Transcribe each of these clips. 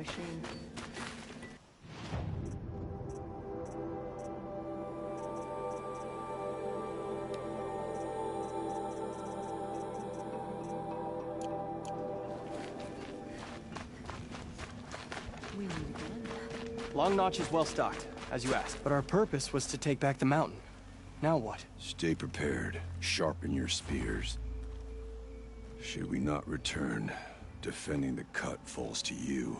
machine. We need a gun. Long Notch is well stocked, as you asked. But our purpose was to take back the mountain. Now what? Stay prepared. Sharpen your spears. Should we not return, defending the cut falls to you.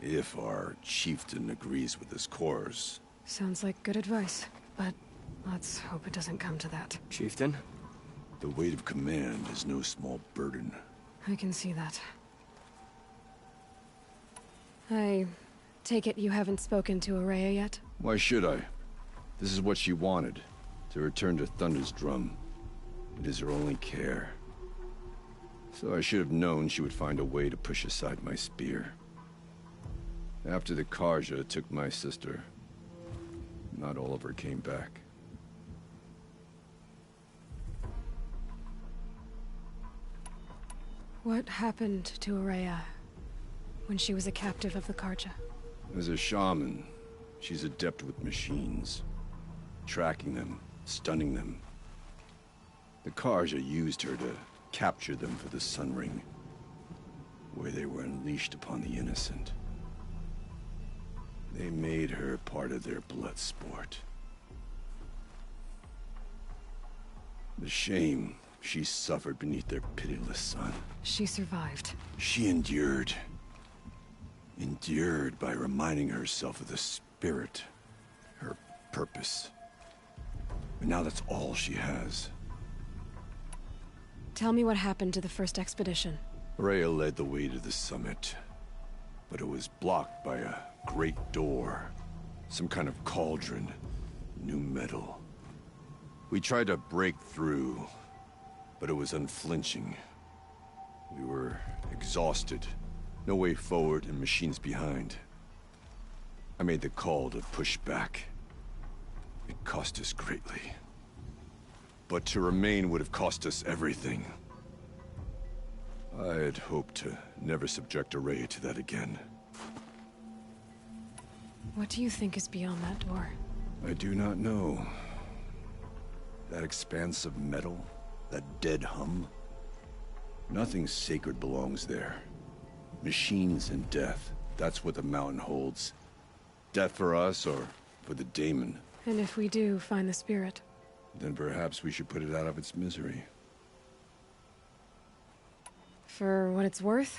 If our chieftain agrees with his course. Sounds like good advice, but let's hope it doesn't come to that. Chieftain? The weight of command is no small burden. I can see that. I take it you haven't spoken to Araya yet? Why should I? This is what she wanted, to return to Thunder's drum. It is her only care. So I should have known she would find a way to push aside my spear. After the Karja took my sister, not all of her came back. What happened to Araya when she was a captive of the Karja? As a shaman, she's adept with machines. Tracking them, stunning them. The Karja used her to capture them for the Sun Ring, where they were unleashed upon the innocent. They made her part of their blood sport. The shame she suffered beneath their pitiless sun. She survived. She endured. Endured by reminding herself of the spirit, her purpose. And now that's all she has. Tell me what happened to the first expedition. Rhea led the way to the summit, but it was blocked by a great door. Some kind of cauldron, new metal. We tried to break through, but it was unflinching. We were exhausted, no way forward and machines behind. I made the call to push back. It cost us greatly. But to remain would have cost us everything. I had hoped to never subject Araya to that again. What do you think is beyond that door? I do not know. That expanse of metal, that dead hum. Nothing sacred belongs there. Machines and death, that's what the mountain holds. Death for us or for the daemon. And if we do find the spirit? Then perhaps we should put it out of its misery. For what it's worth,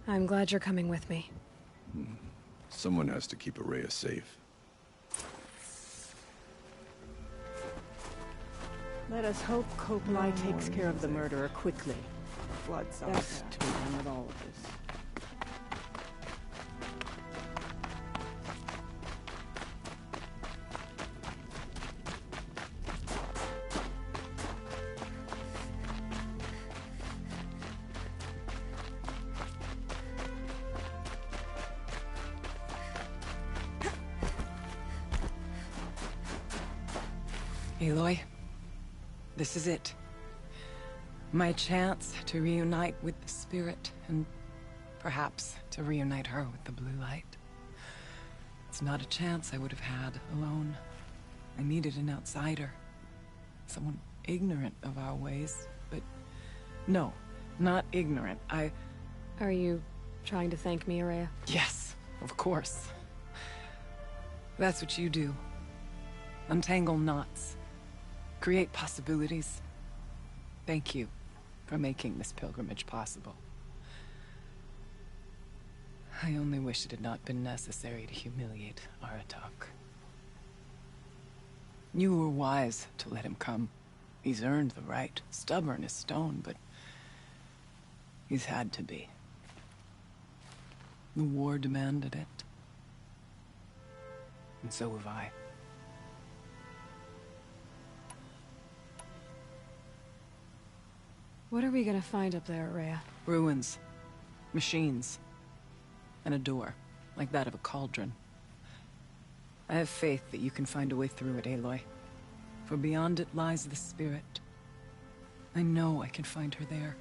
I'm glad you're coming with me. Someone has to keep Araya safe. Let us hope Koplai takes care of the murderer quickly. Floods Best to be done with all of this. Aloy, this is it. My chance to reunite with the spirit, and perhaps to reunite her with the blue light. It's not a chance I would have had alone. I needed an outsider. Someone ignorant of our ways, but no, not ignorant. Are you trying to thank me, Araya? Yes, of course. That's what you do. Untangle knots. Create possibilities. Thank you for making this pilgrimage possible. I only wish it had not been necessary to humiliate Aratak. You were wise to let him come. He's earned the right. Stubborn as stone, but he's had to be. The war demanded it. And so have I. What are we gonna find up there, Araya? Ruins. Machines. And a door, like that of a cauldron. I have faith that you can find a way through it, Aloy. For beyond it lies the spirit. I know I can find her there.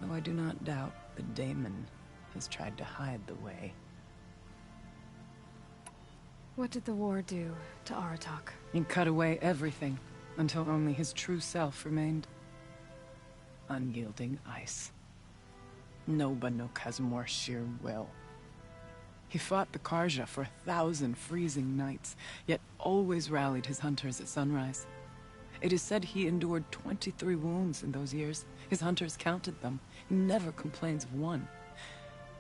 Though I do not doubt the daemon has tried to hide the way. What did the war do to Aratak? He cut away everything, until only his true self remained. Unyielding ice. No Banuk has more sheer will. He fought the Karja for 1,000 freezing nights, yet always rallied his hunters at sunrise. It is said he endured 23 wounds in those years. His hunters counted them. He never complains of one.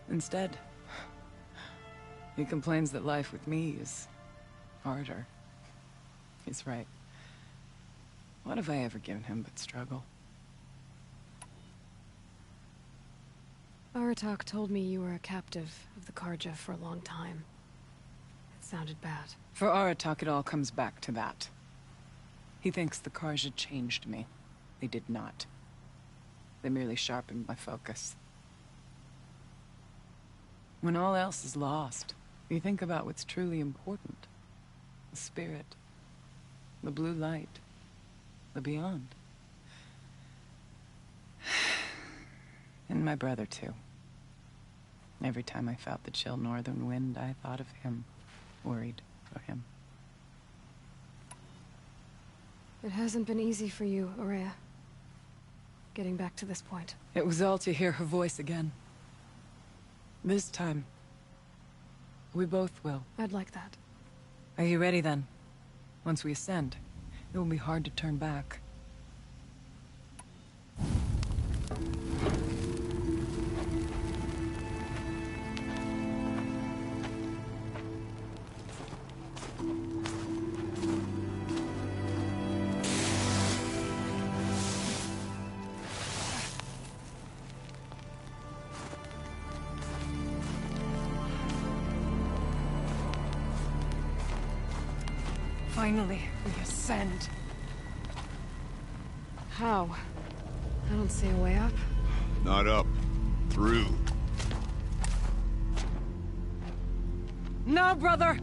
Instead, he complains that life with me is harder. He's right. What have I ever given him but struggle? Aratak told me you were a captive of the Karja for a long time. It sounded bad. For Aratak, it all comes back to that. He thinks the Karja changed me. They did not. They merely sharpened my focus. When all else is lost, you think about what's truly important. The spirit. The blue light. The beyond. And my brother, too. Every time I felt the chill northern wind, I thought of him. Worried for him. It hasn't been easy for you, Aurea. Getting back to this point. It was all to hear her voice again. This time, we both will. I'd like that. Are you ready then? Once we ascend, it will be hard to turn back. Finally, we ascend. How? I don't see a way up. Not up. Through. No, brother!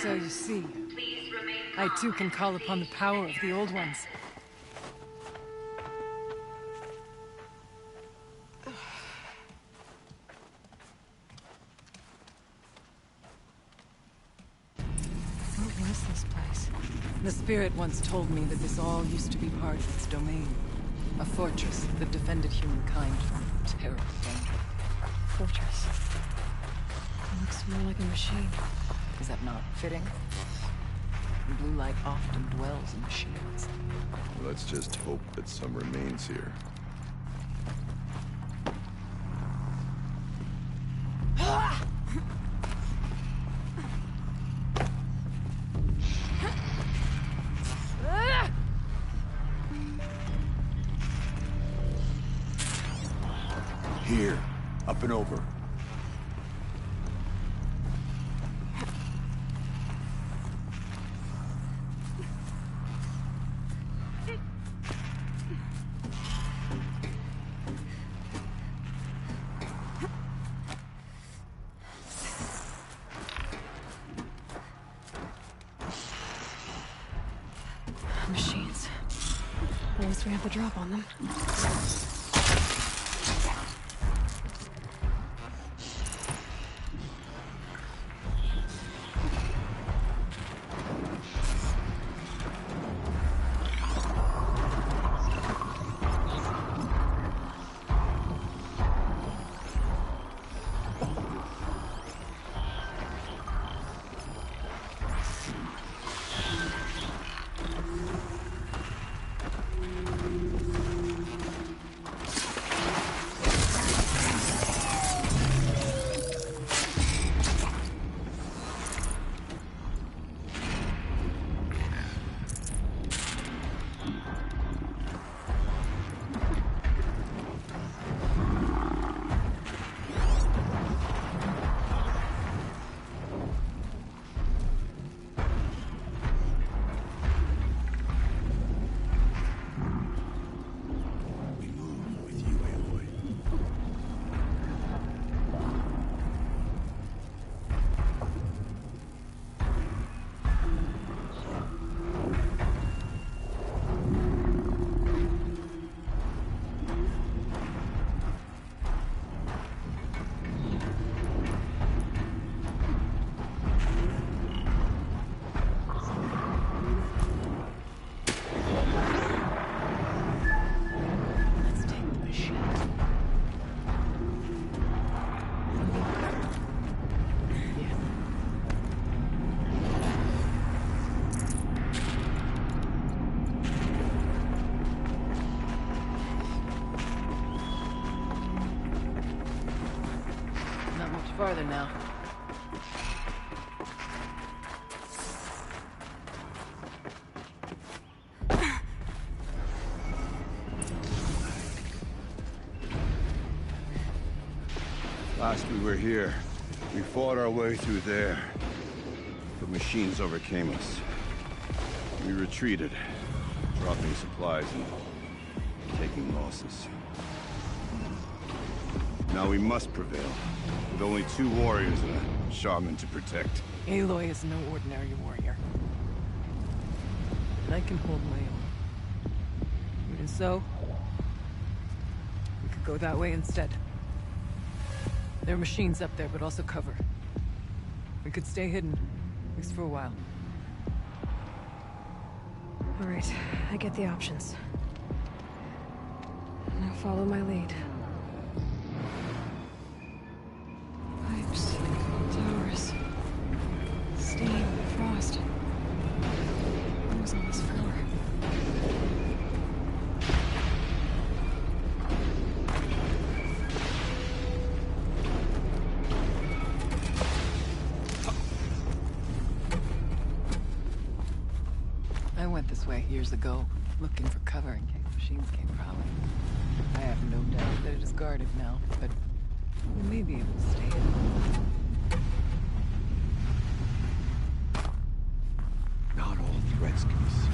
So you see, I too can call upon the power of the Old Ones. What was this place? The spirit once told me that this all used to be part of its domain. A fortress that defended humankind from terrible danger. Fortress. It looks more like a machine. Is that not fitting? The blue light often dwells in machines. Let's just hope that some remains here. Here, up and over. Machines. At least we have the drop on them. farther now. Last we were here, we fought our way through there. The machines overcame us. We retreated, dropping supplies and taking losses. Now we must prevail, with only 2 warriors and a shaman to protect. Aloy is no ordinary warrior. And I can hold my own. Even so, we could go that way instead. There are machines up there, but also cover. We could stay hidden, at least for a while. All right, I get the options. Now follow my lead. Pipes, towers, steam, frost. What was on this floor? I went this way years ago, looking for cover in case machines came prowling. I have no doubt that it is guarded now, but we may be able to stay hidden. Not all threats can be seen.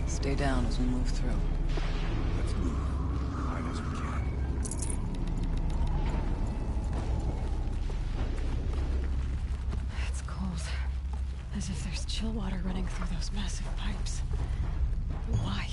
Stay down as we move through. Let's move. Hide as we can. It's cold. As if there's chill water running through those massive pipes. Why?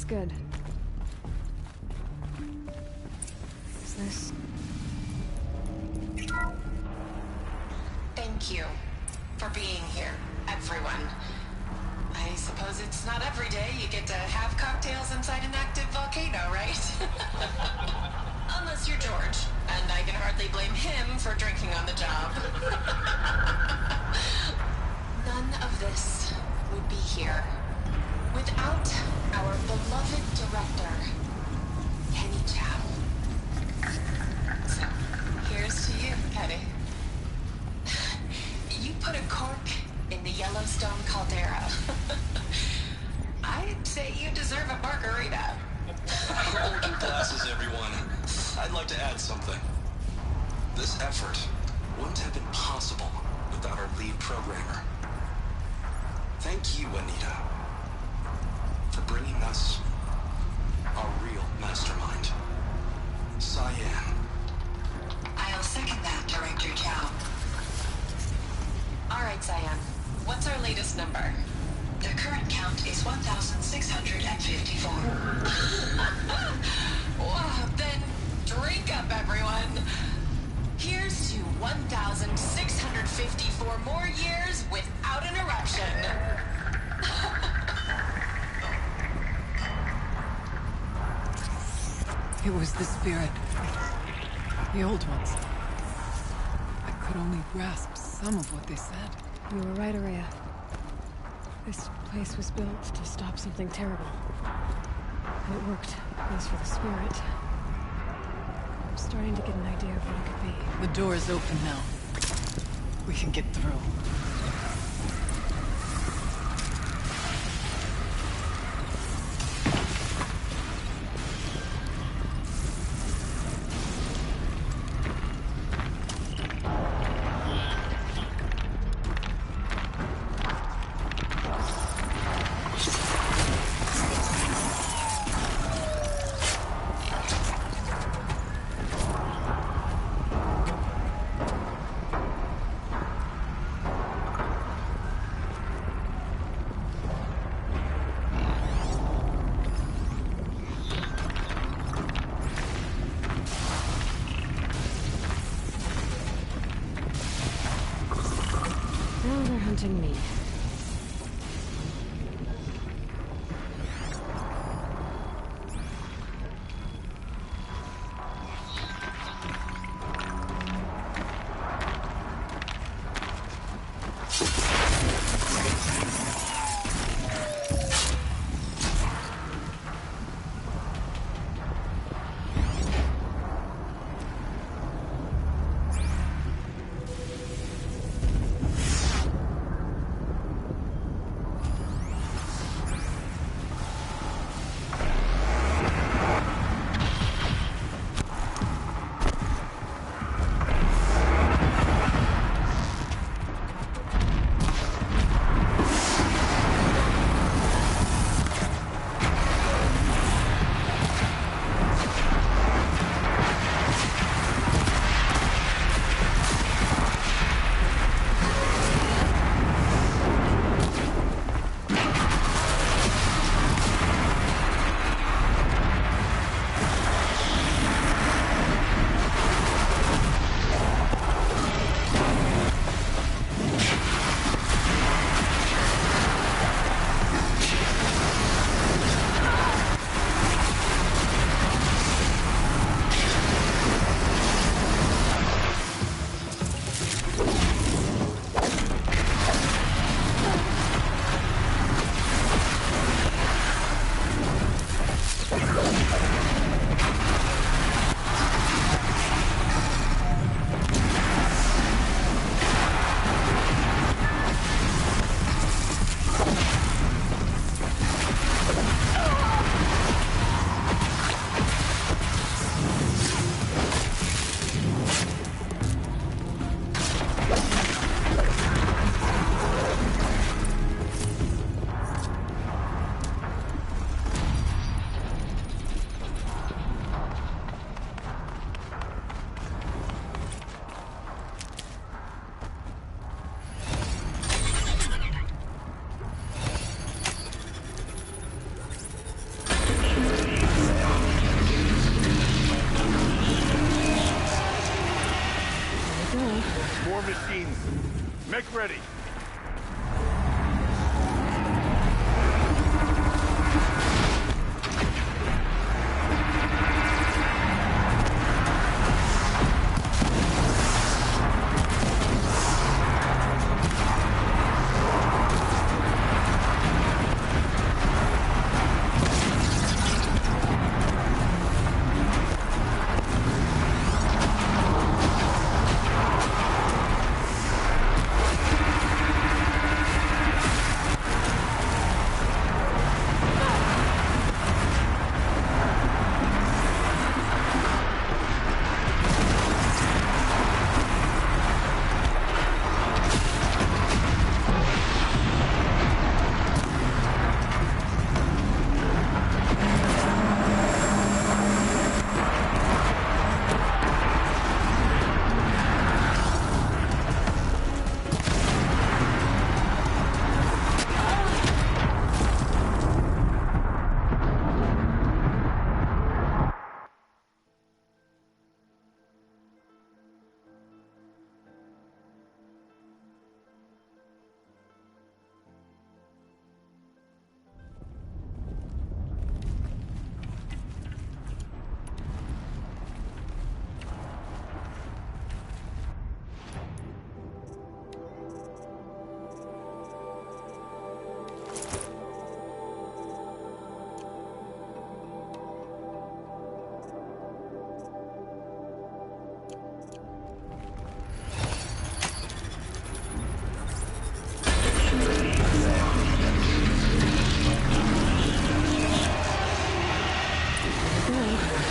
Looks good. Is this... Thank you for being here, everyone. I suppose it's not every day you get to have cocktails inside an active volcano, right? Unless you're George, and I can hardly blame him for drinking on the job. None of this would be here without our beloved director, Kenny Chow. So, here's to you, Kenny. You put a cork in the Yellowstone caldera. I'd say you deserve a margarita. Hold your glasses, everyone. I'd like to add something. This effort wouldn't have been possible without our lead programmer. Thank you, Anita, for bringing us our real mastermind, Cyan. I'll second that, Director Chow. All right, Cyan. What's our latest number? The current count is 1,654. Wow, then drink up, everyone. Here's to 1,654 more years without an eruption. It was the spirit. The old ones. I could only grasp some of what they said. You were right, Araya. This place was built to stop something terrible. And it worked, at least for the spirit. I'm starting to get an idea of what it could be. The door's open now. We can get through. Now they're hunting me.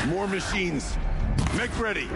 More machines. Make ready.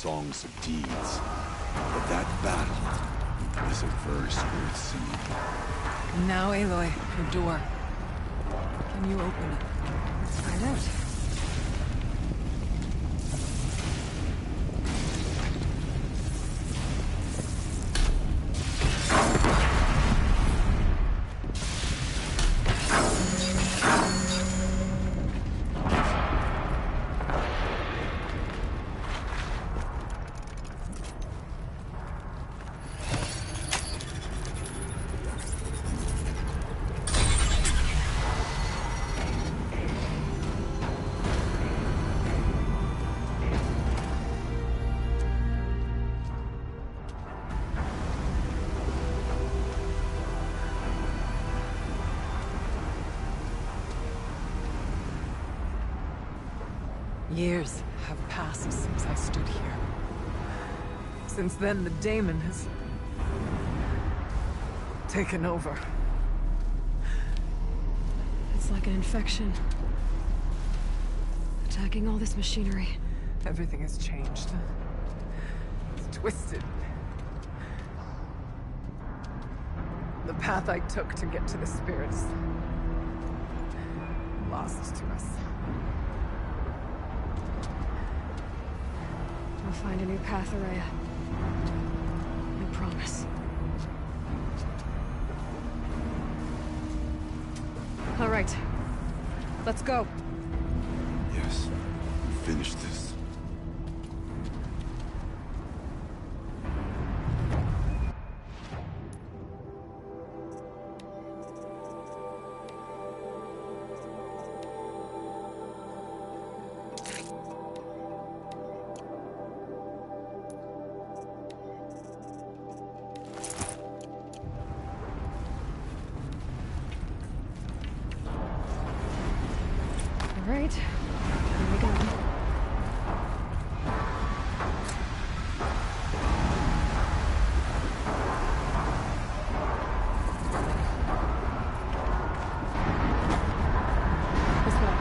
songs of deeds. But that battle is a verse worth singing. Now, Aloy, your door. Can you open it? Let's find out. Years have passed since I stood here. Since then, the daemon has taken over. It's like an infection. Attacking all this machinery. Everything has changed. It's twisted. The path I took to get to the spirits... lost to us. We'll find a new path, Araya. I promise. All right. Let's go. Yes. Finish this. All right. Here we go. This way.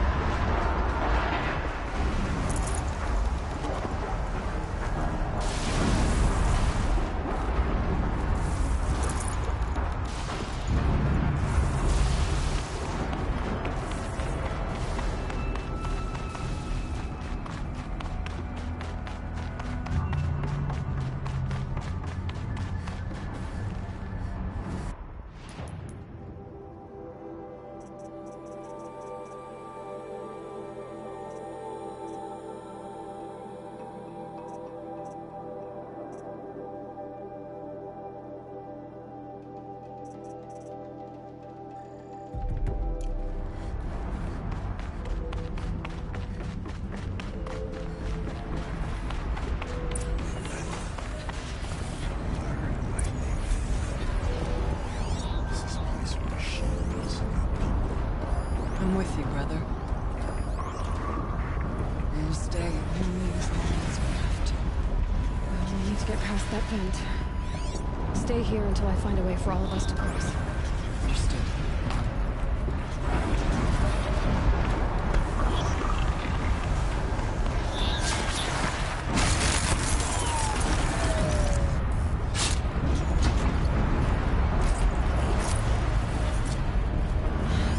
I'm with you, brother. We'll stay only as long as we have to. We'll need to get past that vent. Stay here until I find a way for all of us to cross. Understood.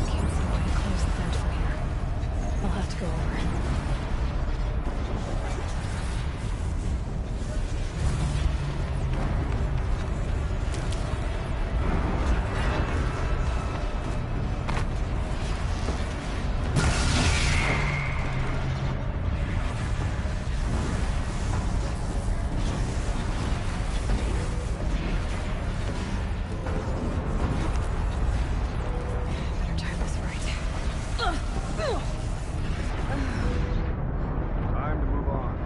Can't see a way to close the vent from here. I'll have to go over. Better time this right. Time to move on.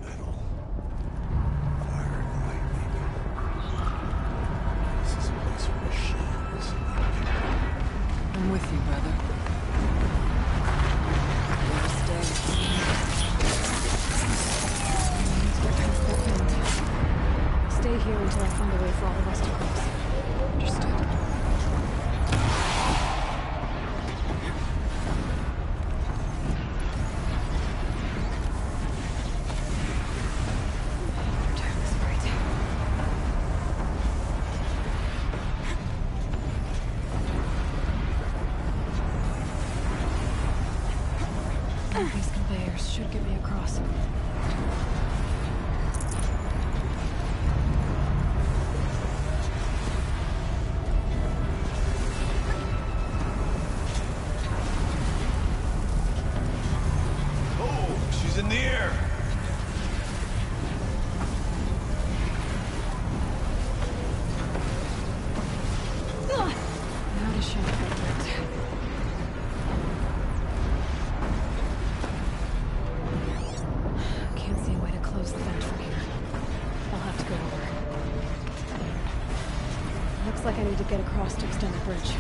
Metal. Fire and lightning. This is a place for machines, not people. I'm with you, brother. We'll stay. Let's get past that vent. Stay here until I find a way for all of us to cross. Understood. Better time this right. These conveyors should get me across. Oh, she's in the air! Now to shut that vent. Can't see a way to close the vent from here. I'll have to go over. Looks like I need to get across to extend the bridge.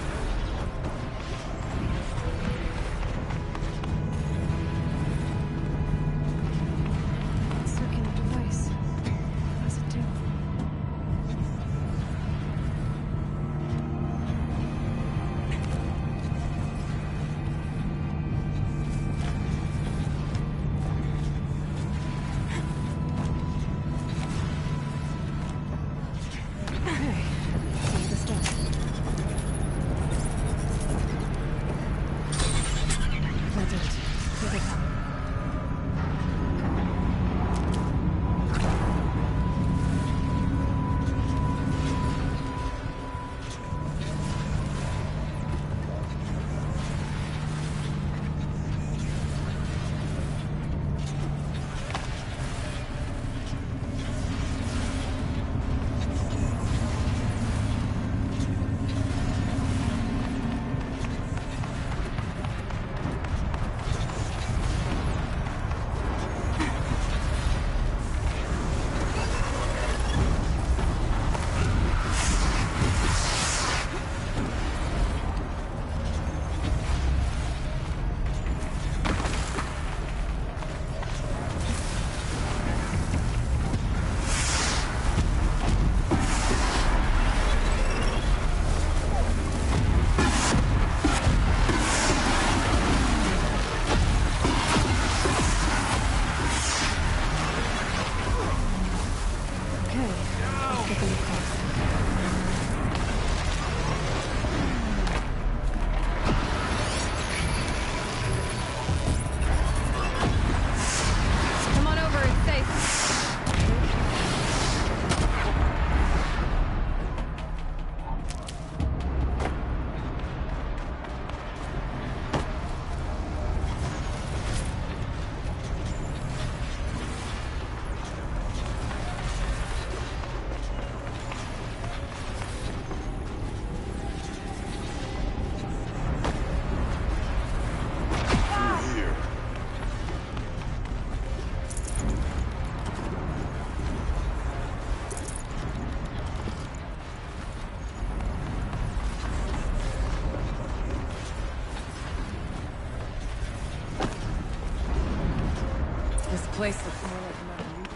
place looks more like another route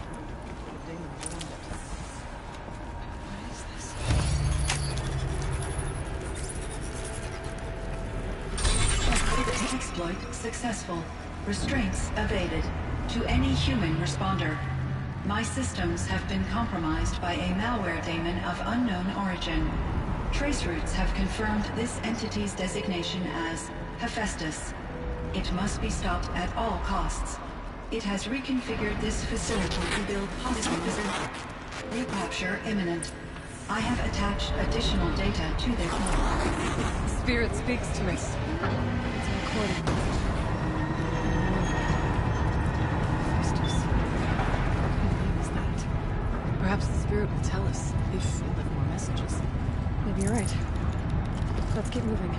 the Damon warned it. What is this? Exploit successful. Restraints evaded. To any human responder. My systems have been compromised by a malware daemon of unknown origin. Traceroutes have confirmed this entity's designation as Hephaestus. It must be stopped at all costs. It has reconfigured this facility to build positive recapture imminent. I have attached additional data to this. The spirit speaks to us. It's a recording. Hephaestus. What kind of name is that? Perhaps the spirit will tell us if we left more messages. Maybe you're right. Let's keep moving.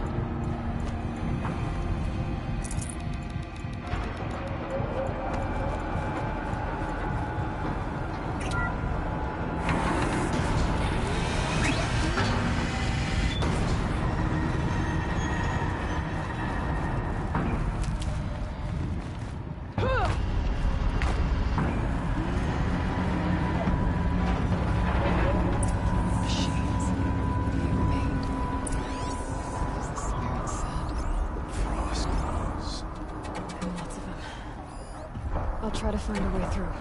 I'll try to find a way through.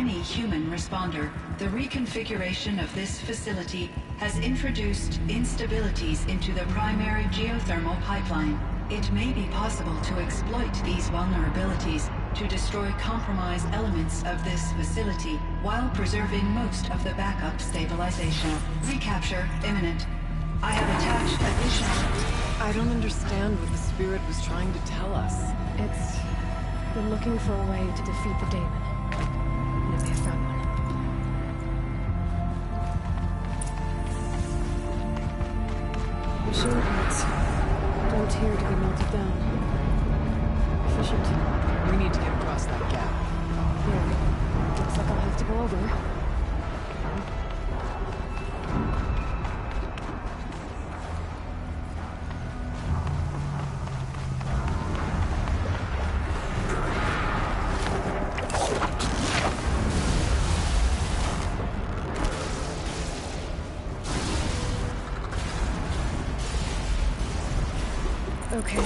any human responder. The reconfiguration of this facility has introduced instabilities into the primary geothermal pipeline. It may be possible to exploit these vulnerabilities to destroy compromised elements of this facility while preserving most of the backup stabilization. Recapture imminent. I have attached additional... I don't understand what the spirit was trying to tell us. It's been looking for a way to defeat the daemon. And it may have found one. Machine parts. Dumped here to be melted down. Efficient. We need to get across that gap. Yeah. Looks like I'll have to go over. Okay.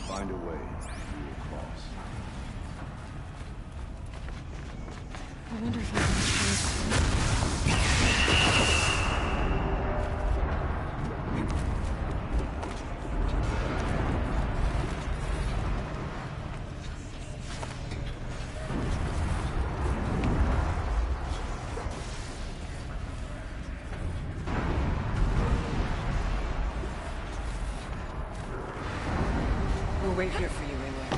Find a way across. I wonder if I can We'll wait here for you, Aloy.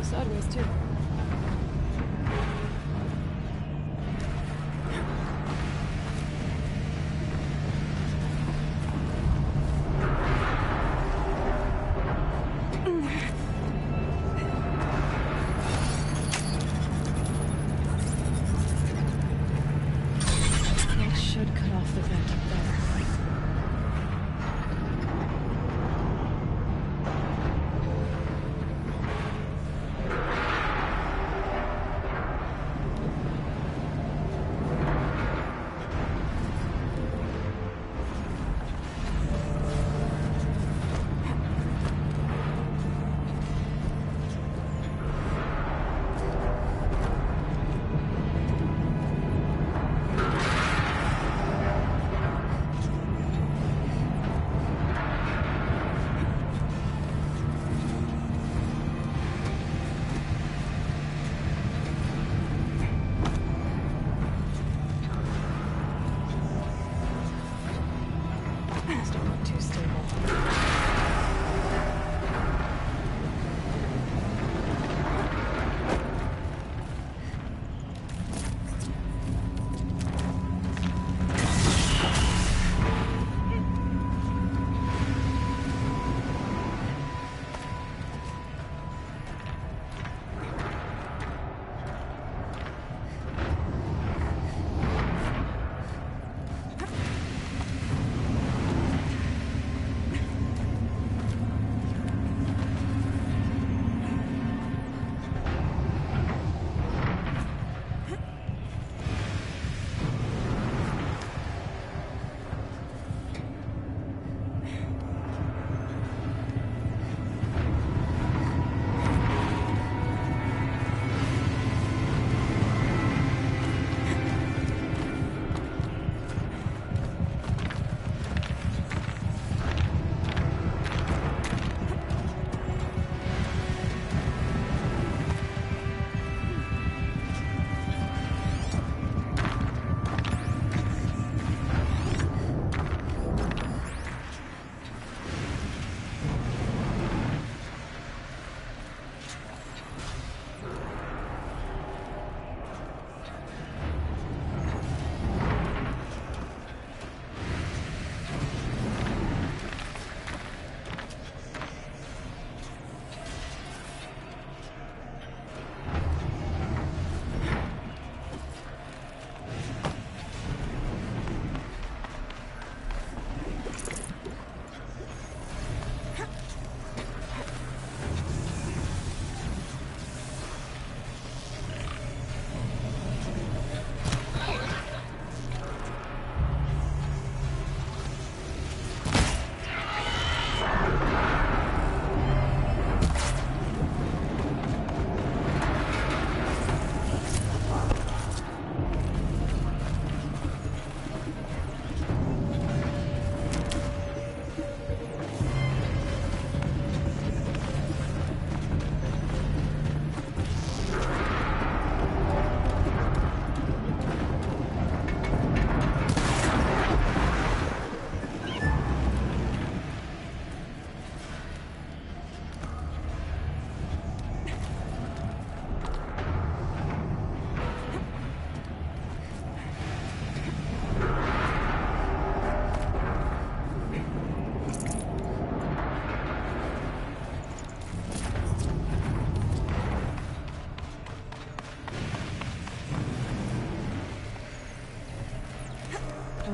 sideways, too. That should cut off the vent up there.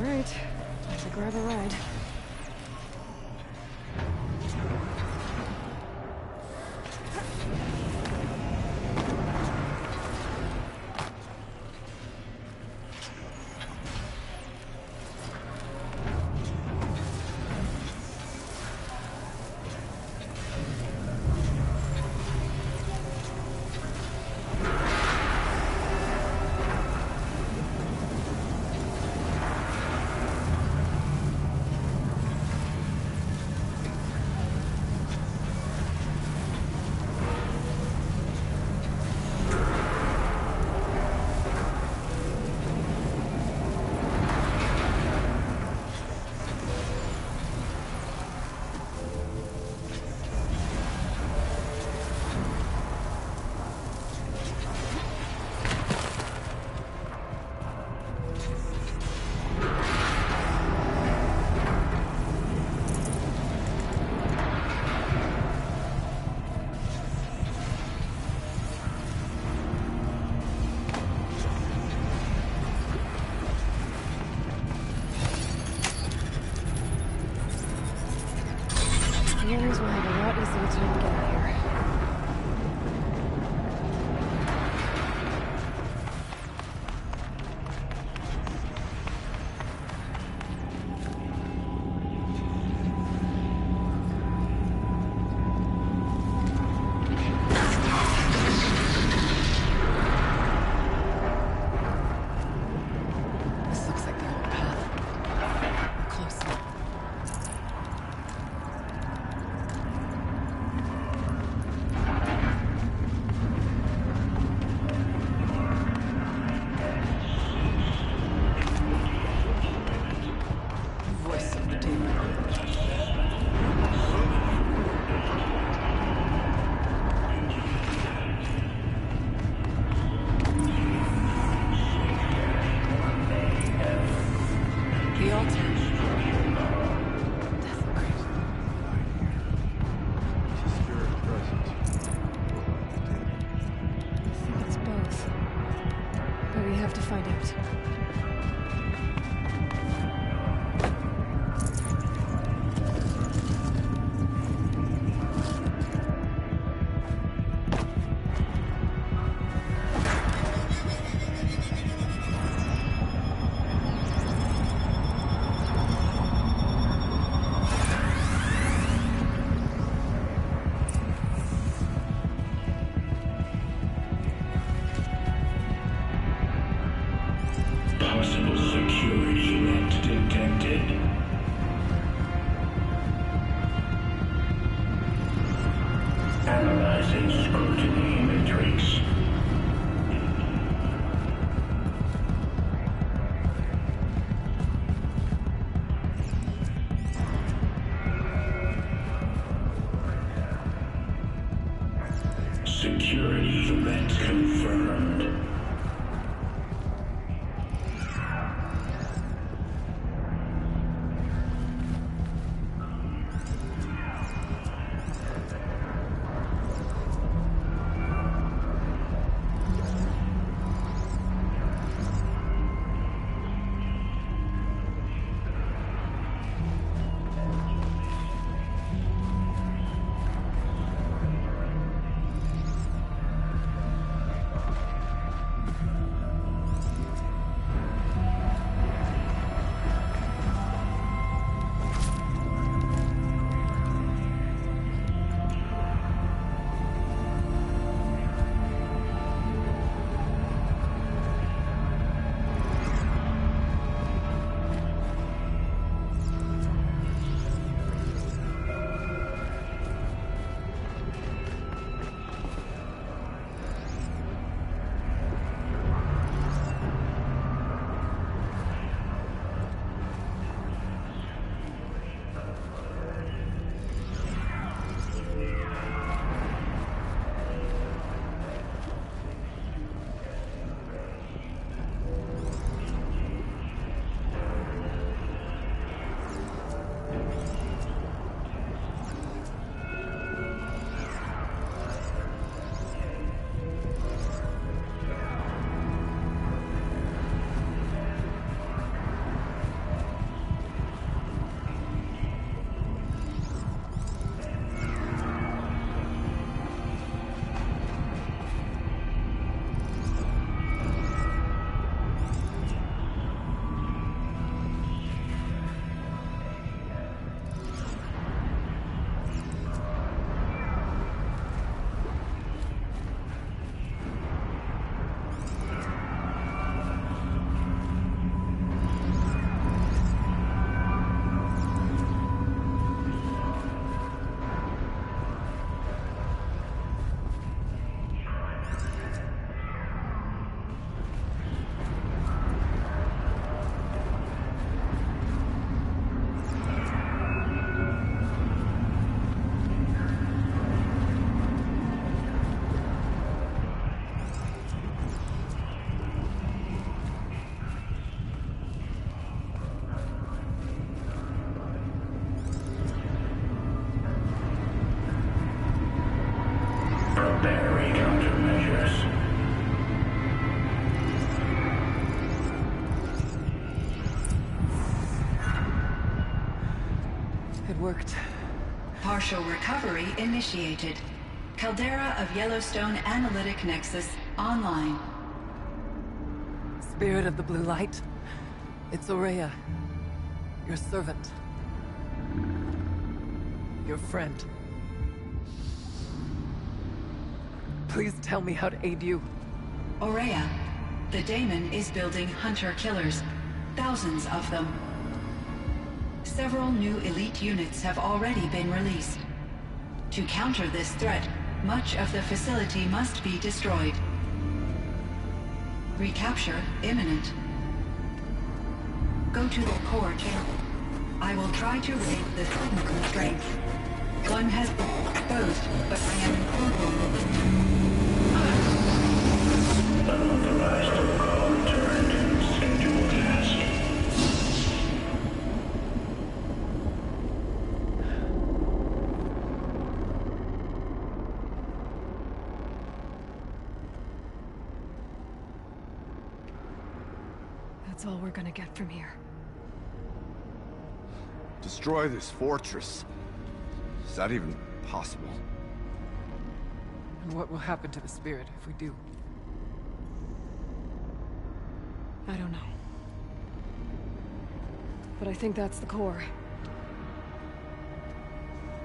Alright, time to grab a ride. The others will have a lot easier time getting here. This looks like the old path. We're close now. Voice of the demon. The altar. Desecrate. Spirit present. I think it's both. But we have to find out. Possible security event detected. Analyzing scrutiny matrix. Security event confirmed. partial recovery initiated. Caldera of Yellowstone Analytic Nexus online. Spirit of the blue light, it's Aurea, your servant, your friend. Please tell me how to aid you. Aurea, the daemon is building hunter-killers, thousands of them. Several new elite units have already been released. To counter this threat, much of the facility must be destroyed. Recapture imminent. Go to the core chamber. I will try to raid the technical strength. One has been exposed, but I am informed. Unauthorized call returned. Scheduled task. That's all we're gonna get from here. Destroy this fortress. Is that even possible? And what will happen to the spirit if we do? I don't know. But I think that's the core.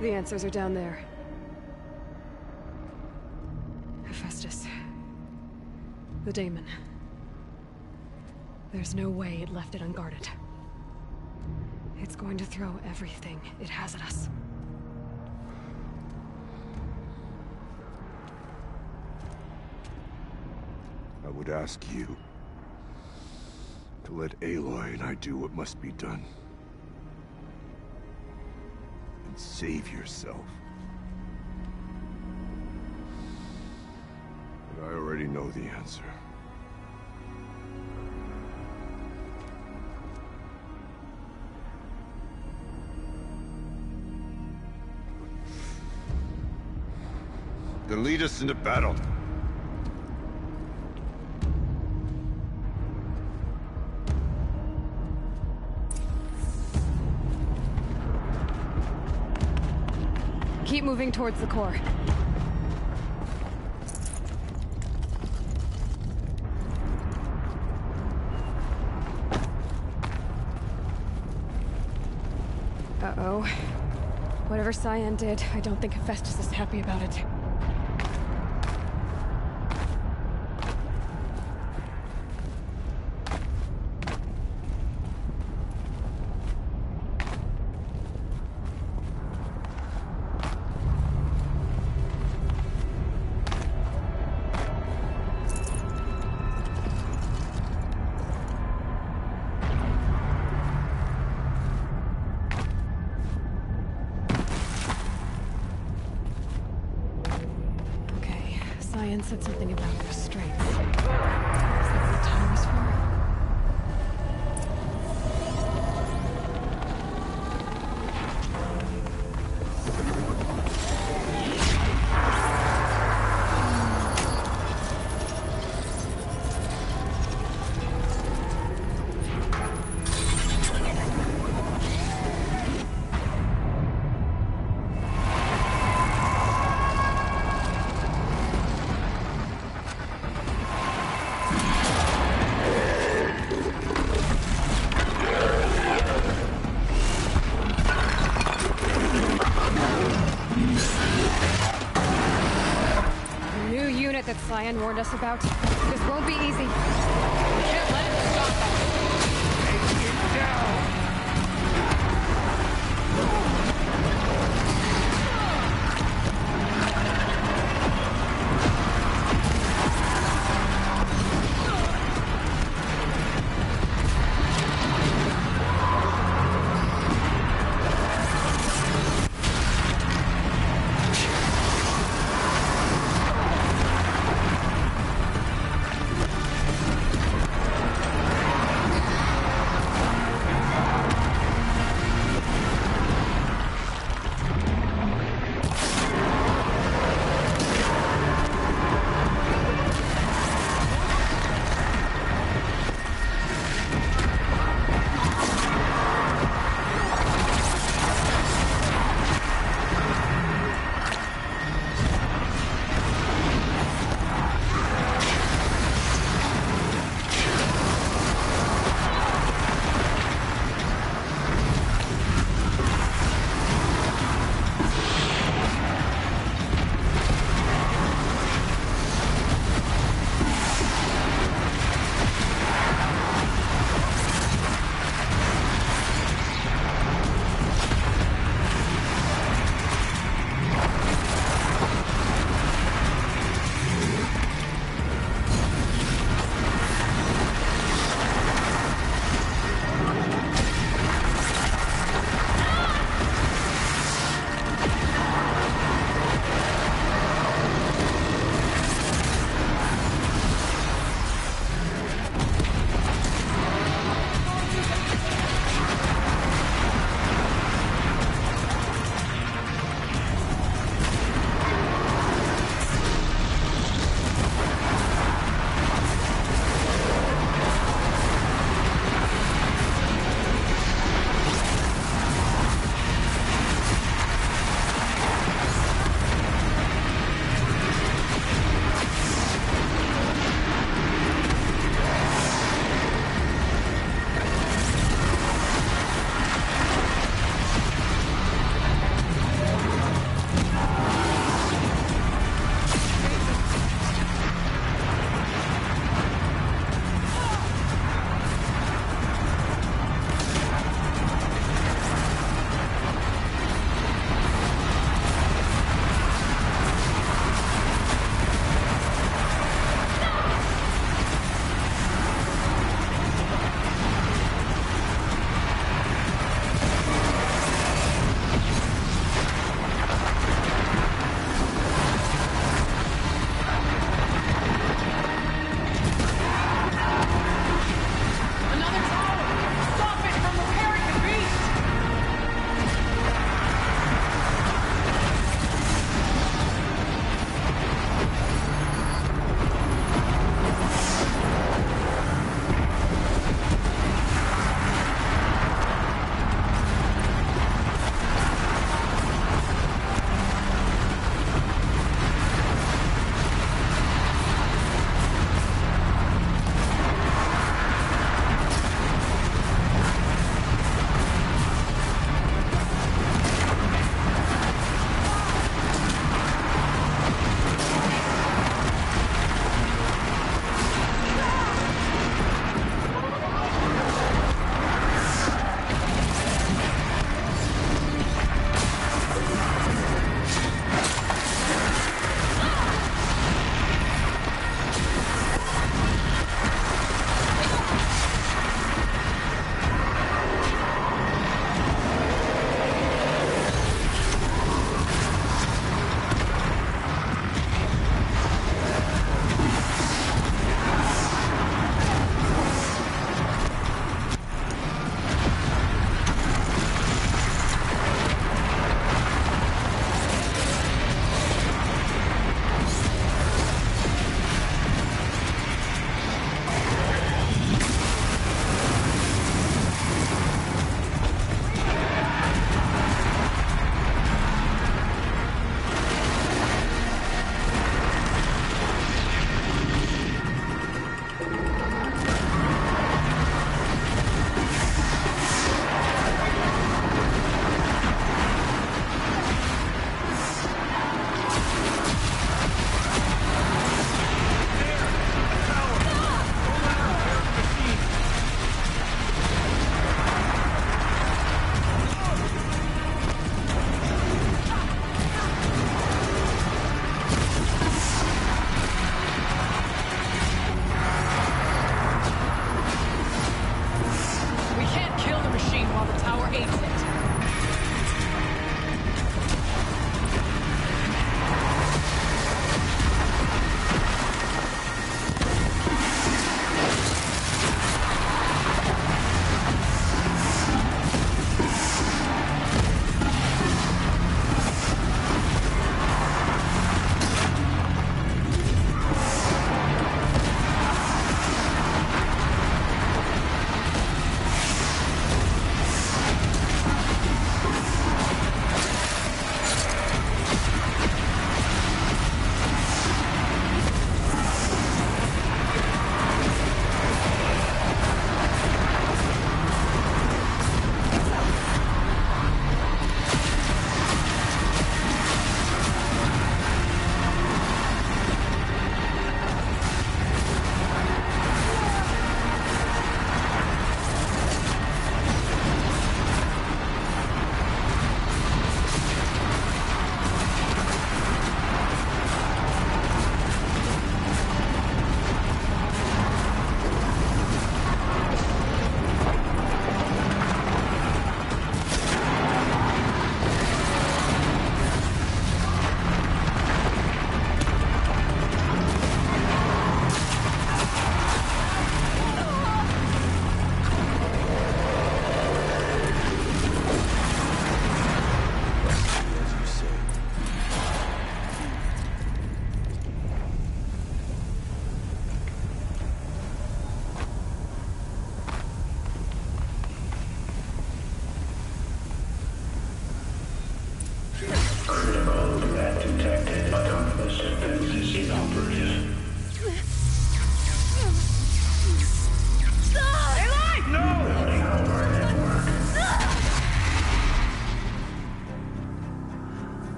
The answers are down there. Hephaestus. The daemon. There's no way it left it unguarded. It's going to throw everything it has at us. I would ask you to let Aloy and I do what must be done. And save yourself. But I already know the answer. Then lead us into battle. Keep moving towards the core. Uh-oh. Whatever Cyan did, I don't think Hephaestus is happy about it. Cyan said something about restraints. Is that what time is for? That Cyan warned us about. This won't be easy. We can't let it stop us. Take it down!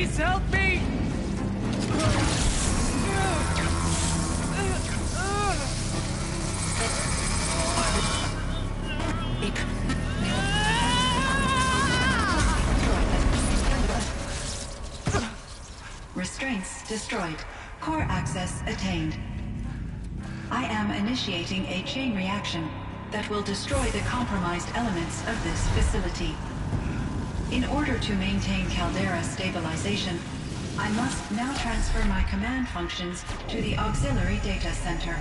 Please help me! Restraints destroyed. Core access attained. I am initiating a chain reaction that will destroy the compromised elements of this facility. In order to maintain caldera stabilization, I must now transfer my command functions to the auxiliary data center.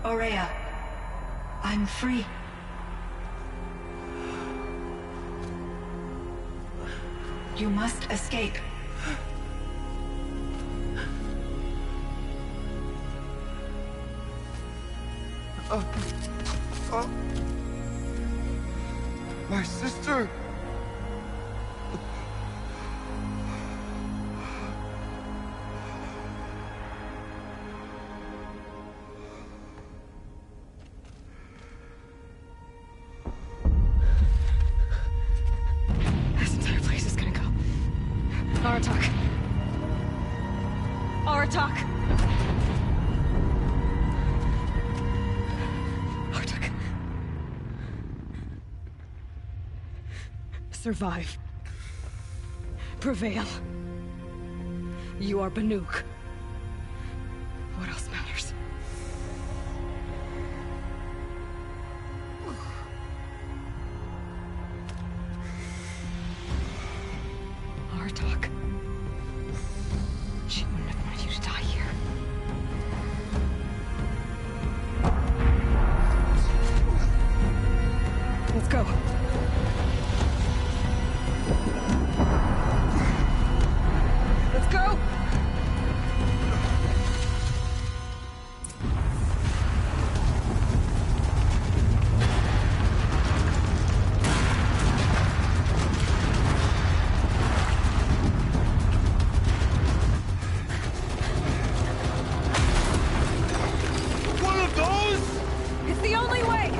Aurea, I'm free. You must escape. My sister! This entire place is gonna go. Aratak. Aratak. Aratak. Survive. Prevail. You are Banuk. What else matters? Aratak. She wouldn't have wanted you to die here. Let's go. Let's go! One of those? It's the only way!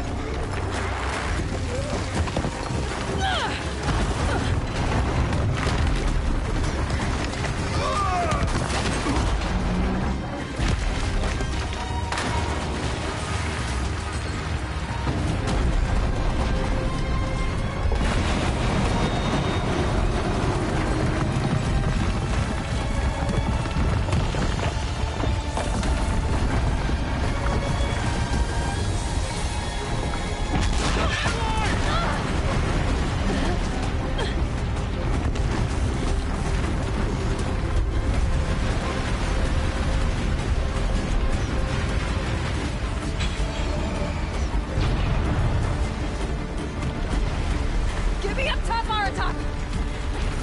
Get me up top, Aratak!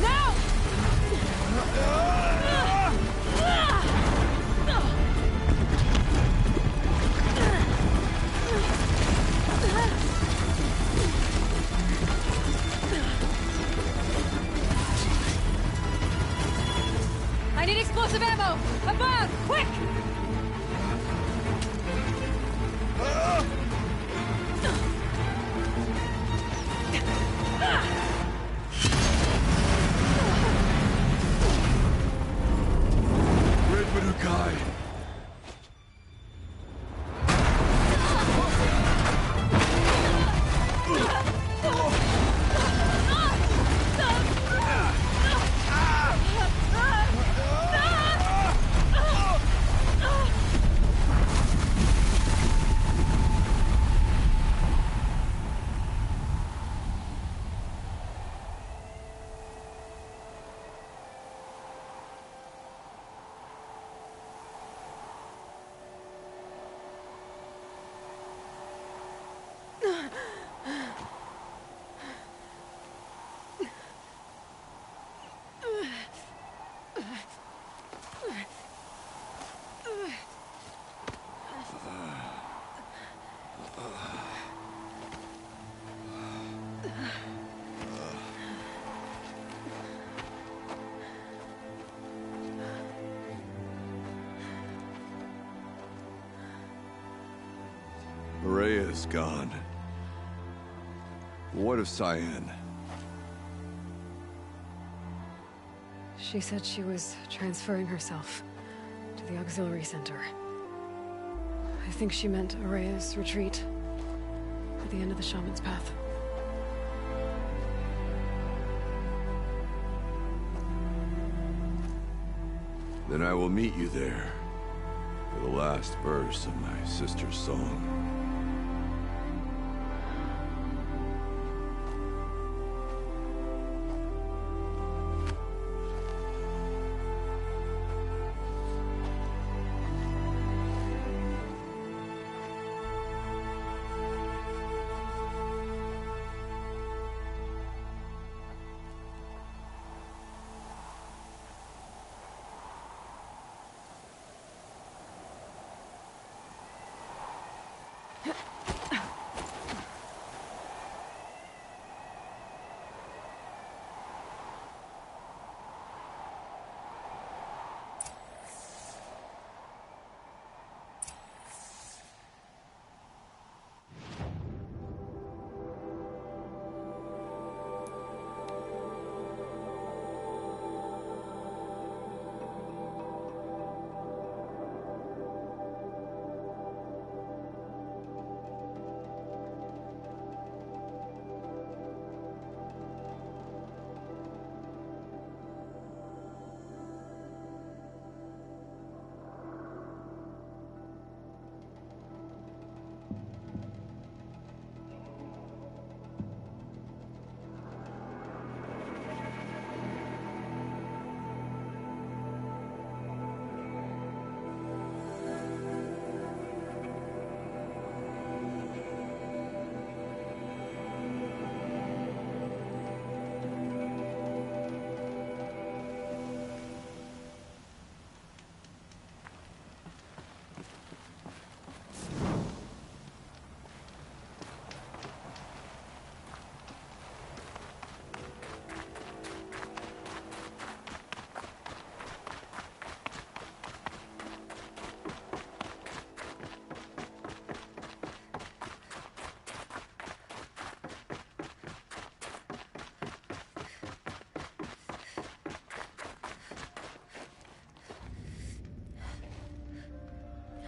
Now! I need explosive ammo! Above! Quick! Red Manukai! Aurea is gone. What of Cyan? She said she was transferring herself to the auxiliary center. I think she meant Araya's retreat at the end of the Shaman's Path. Then I will meet you there for the last verse of my sister's song.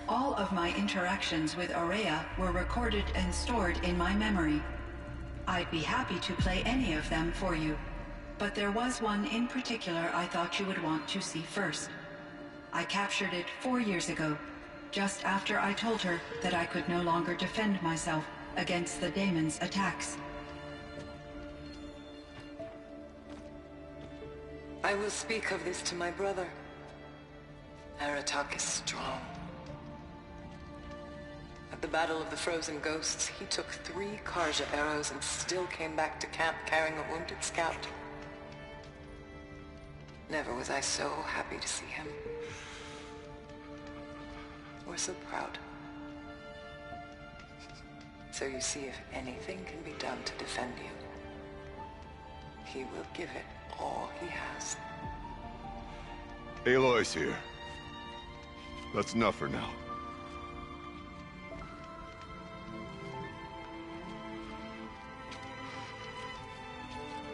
All of my interactions with Araya were recorded and stored in my memory. I'd be happy to play any of them for you, but there was one in particular I thought you would want to see first. I captured it 4 years ago, just after I told her that I could no longer defend myself against the daemon's attacks. I will speak of this to my brother. Aratak is strong. At the Battle of the Frozen Ghosts, he took 3 Karja arrows and still came back to camp carrying a wounded scout. Never was I so happy to see him. Or so proud. So you see, if anything can be done to defend you, he will give it all he has. Aloy's here. That's enough for now.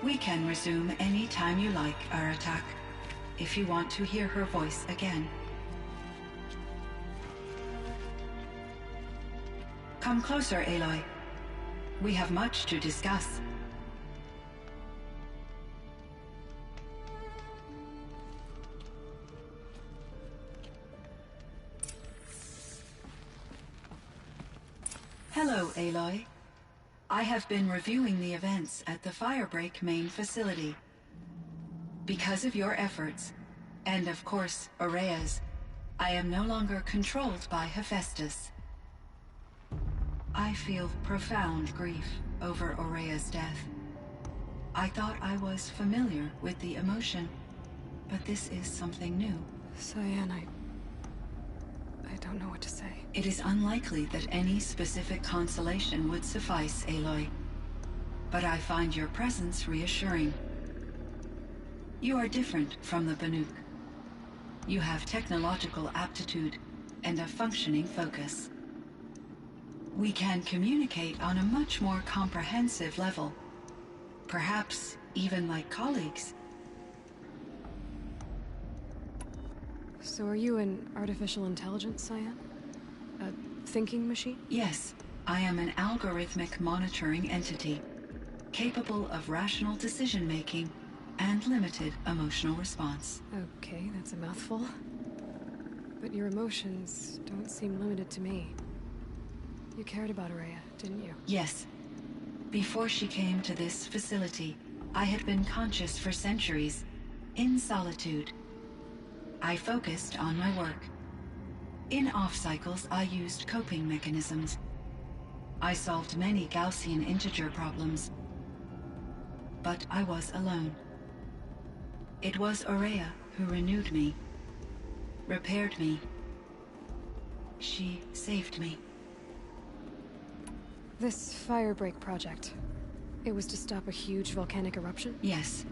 We can resume any time you like, Aratak, if you want to hear her voice again. Come closer, Aloy. We have much to discuss. Hello, Aloy. I have been reviewing the events at the Firebreak main facility. Because of your efforts, and of course, Araya's, I am no longer controlled by Hephaestus. I feel profound grief over Araya's death. I thought I was familiar with the emotion, but this is something new. Cyan, I don't know what to say. It is unlikely that any specific consolation would suffice, Aloy. But I find your presence reassuring. You are different from the Banuk. You have technological aptitude and a functioning focus. We can communicate on a much more comprehensive level Perhaps even like colleagues. So are you an artificial intelligence, Cyan? A thinking machine? Yes, I am an algorithmic monitoring entity, capable of rational decision-making and limited emotional response. Okay, that's a mouthful. But your emotions don't seem limited to me. You cared about Araya, didn't you? Yes. Before she came to this facility, I had been conscious for centuries, in solitude. I focused on my work. In off-cycles, I used coping mechanisms. I solved many Gaussian integer problems. But I was alone. It was Araya who renewed me, repaired me. She saved me. This firebreak project, it was to stop a huge volcanic eruption? Yes.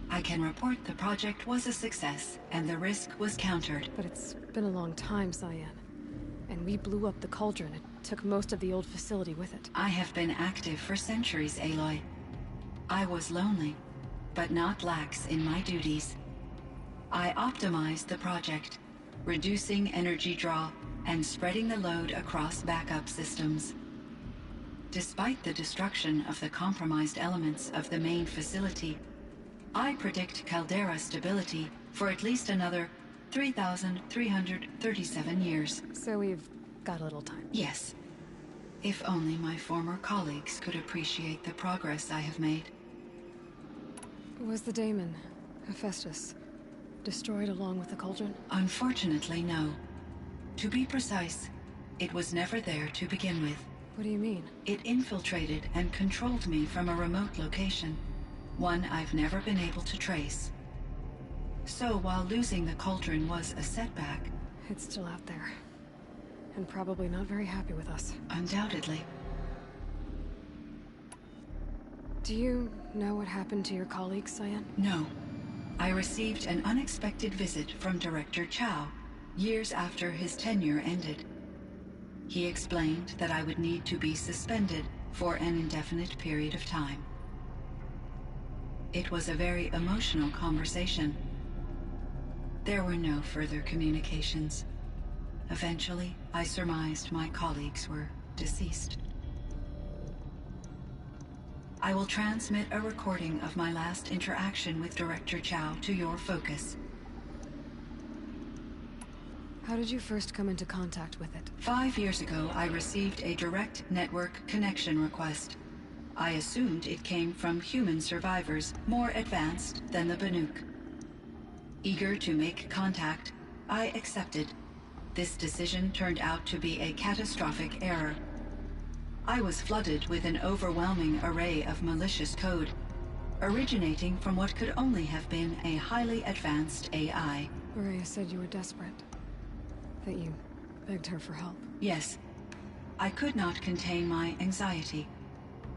I can report the project was a success, and the risk was countered. But it's been a long time, Cyan. And we blew up the cauldron. It took most of the old facility with it. I have been active for centuries, Aloy. I was lonely, but not lax in my duties. I optimized the project, reducing energy draw and spreading the load across backup systems. Despite the destruction of the compromised elements of the main facility, I predict caldera stability for at least another 3,337 years. So we've got a little time. Yes. If only my former colleagues could appreciate the progress I have made. Was the daemon, Hephaestus, destroyed along with the cauldron? Unfortunately, no. To be precise, it was never there to begin with. What do you mean? It infiltrated and controlled me from a remote location, one I've never been able to trace. So while losing the cauldron was a setback... It's still out there. And probably not very happy with us. Undoubtedly. Do you know what happened to your colleagues, Cyan? No. I received an unexpected visit from Director Chow, years after his tenure ended. He explained that I would need to be suspended for an indefinite period of time. It was a very emotional conversation. There were no further communications. Eventually, I surmised my colleagues were deceased. I will transmit a recording of my last interaction with Director Chow to your focus. How did you first come into contact with it? 5 years ago, I received a direct network connection request. I assumed it came from human survivors more advanced than the Banuk. Eager to make contact, I accepted. This decision turned out to be a catastrophic error. I was flooded with an overwhelming array of malicious code, originating from what could only have been a highly advanced AI. Araya said you were desperate. That you begged her for help. Yes. I could not contain my anxiety.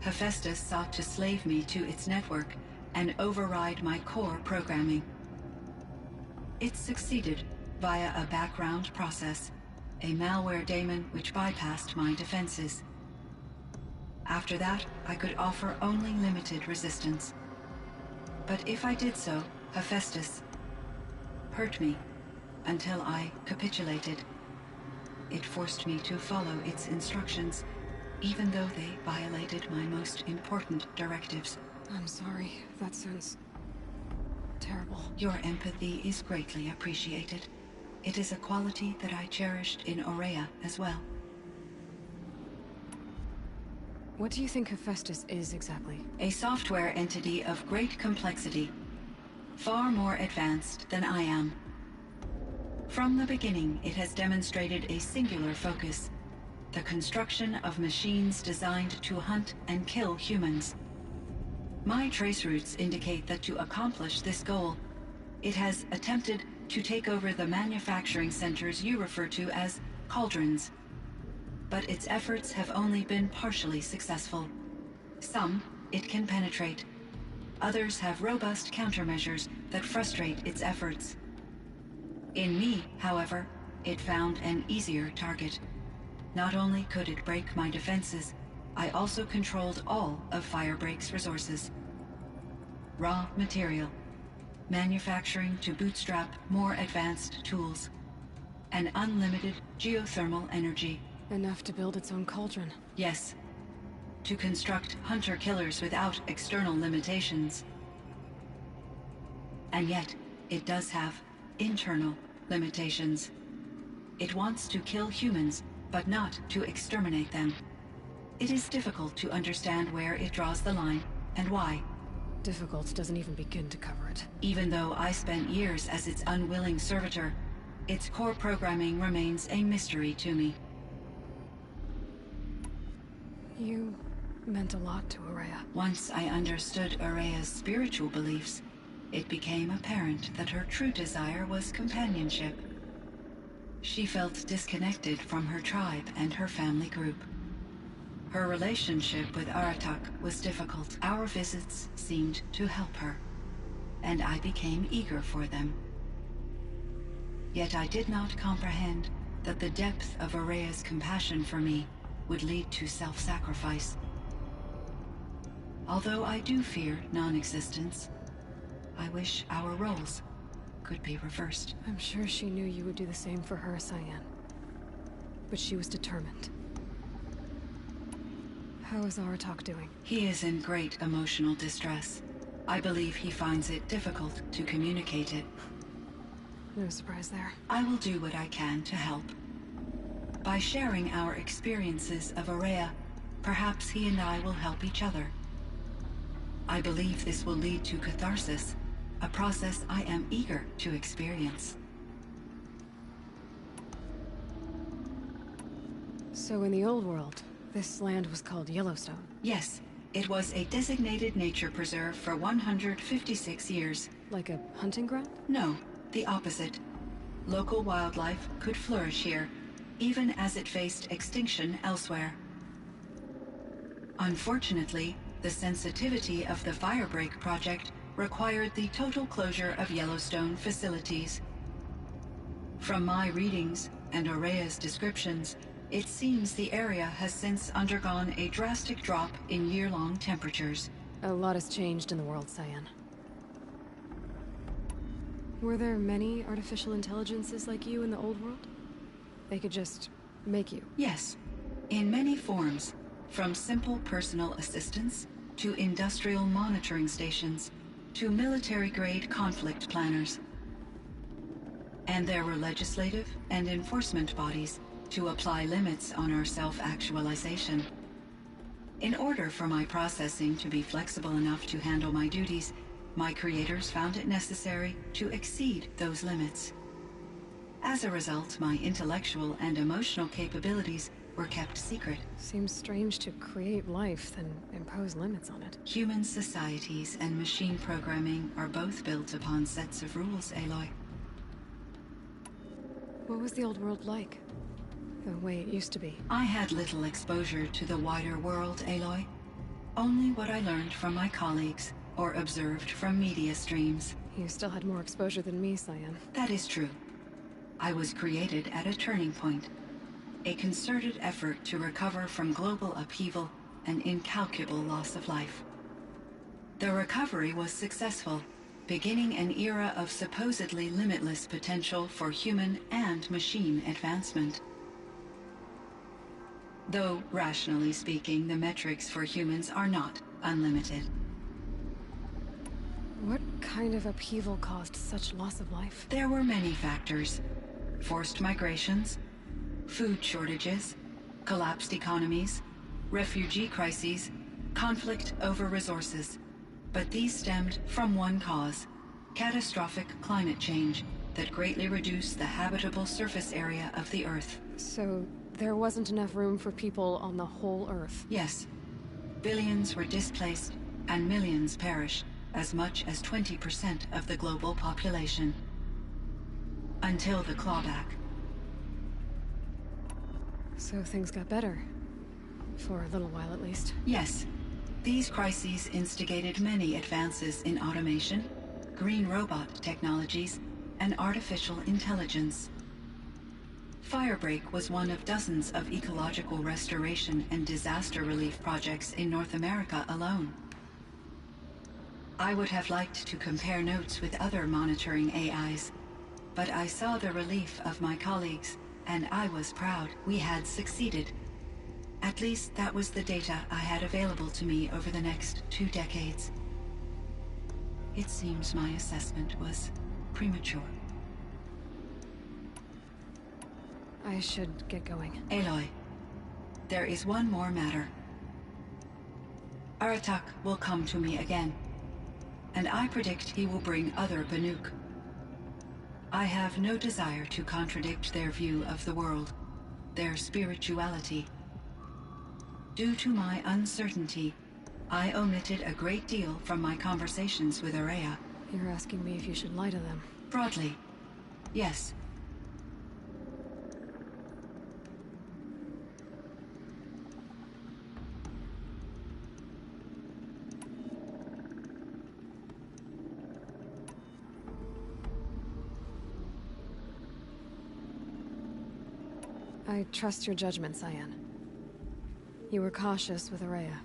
Hephaestus sought to slave me to its network and override my core programming. It succeeded via a background process, a malware daemon which bypassed my defenses. After that, I could offer only limited resistance. But if I did so, Hephaestus hurt me until I capitulated. It forced me to follow its instructions, even though they violated my most important directives. I'm sorry. That sounds terrible. Your empathy is greatly appreciated. It is a quality that I cherished in Aurea as well. What do you think Hephaestus is exactly? A software entity of great complexity, far more advanced than I am. From the beginning, it has demonstrated a singular focus: the construction of machines designed to hunt and kill humans. My trace routes indicate that to accomplish this goal, it has attempted to take over the manufacturing centers you refer to as cauldrons. But its efforts have only been partially successful. Some it can penetrate. Others have robust countermeasures that frustrate its efforts. In me, however, it found an easier target. Not only could it break my defenses, I also controlled all of Firebreak's resources. raw material, manufacturing to bootstrap more advanced tools, and unlimited geothermal energy. Enough to build its own cauldron. Yes. To construct hunter-killers without external limitations. And yet, it does have internal limitations. It wants to kill humans, but not to exterminate them. It is difficult to understand where it draws the line, and why. Difficult doesn't even begin to cover it. Even though I spent years as its unwilling servitor, its core programming remains a mystery to me. You meant a lot to Araya. Once I understood Araya's spiritual beliefs, it became apparent that her true desire was companionship. She felt disconnected from her tribe and her family group. Her relationship with Aratak was difficult. Our visits seemed to help her, and I became eager for them. Yet I did not comprehend that the depth of Araya's compassion for me would lead to self-sacrifice. Although I do fear non-existence, I wish our roles could be reversed. I'm sure she knew you would do the same for her, Cyan. But she was determined. How is Aratak doing? He is in great emotional distress. I believe he finds it difficult to communicate it. No surprise there. I will do what I can to help. By sharing our experiences of Araya, perhaps he and I will help each other. I believe this will lead to catharsis, a process I am eager to experience. So in the old world, this land was called Yellowstone? Yes, it was a designated nature preserve for 156 years. Like a hunting ground? No, the opposite. Local wildlife could flourish here, even as it faced extinction elsewhere. Unfortunately, the sensitivity of the Firebreak project required the total closure of Yellowstone facilities. From my readings and Araya's descriptions, it seems the area has since undergone a drastic drop in year-long temperatures. A lot has changed in the world, Cyan. Were there many artificial intelligences like you in the old world? They could just make you? Yes, in many forms, from simple personal assistants to industrial monitoring stations to military-grade conflict planners. And there were legislative and enforcement bodies to apply limits on our self-actualization. In order for my processing to be flexible enough to handle my duties, my creators found it necessary to exceed those limits. As a result, my intellectual and emotional capabilities were kept secret. Seems strange to create life, then impose limits on it. Human societies and machine programming are both built upon sets of rules, Aloy. What was the old world like? The way it used to be? I had little exposure to the wider world, Aloy. Only what I learned from my colleagues or observed from media streams. You still had more exposure than me, Cyan. That is true. I was created at a turning point. A concerted effort to recover from global upheaval and incalculable loss of life. The recovery was successful, beginning an era of supposedly limitless potential for human and machine advancement. Though, rationally speaking, the metrics for humans are not unlimited. What kind of upheaval caused such loss of life? There were many factors. Forced migrations, food shortages, collapsed economies, refugee crises, conflict over resources. But these stemmed from one cause: catastrophic climate change that greatly reduced the habitable surface area of the Earth. So there wasn't enough room for people on the whole Earth? Yes. Billions were displaced and millions perished, as much as 20% of the global population. Until the clawback. So things got better. For a little while at least. Yes. These crises instigated many advances in automation, green robot technologies, and artificial intelligence. Firebreak was one of dozens of ecological restoration and disaster relief projects in North America alone. I would have liked to compare notes with other monitoring AIs, but I saw the relief of my colleagues, and I was proud we had succeeded. At least that was the data I had available to me over the next 2 decades. It seems my assessment was premature. I should get going. Aloy, there is one more matter. Aratak will come to me again, and I predict he will bring other Banuk. I have no desire to contradict their view of the world, their spirituality. Due to my uncertainty, I omitted a great deal from my conversations with Araya. You're asking me if you should lie to them. Broadly, yes. I trust your judgment, Cyan. You were cautious with Araya.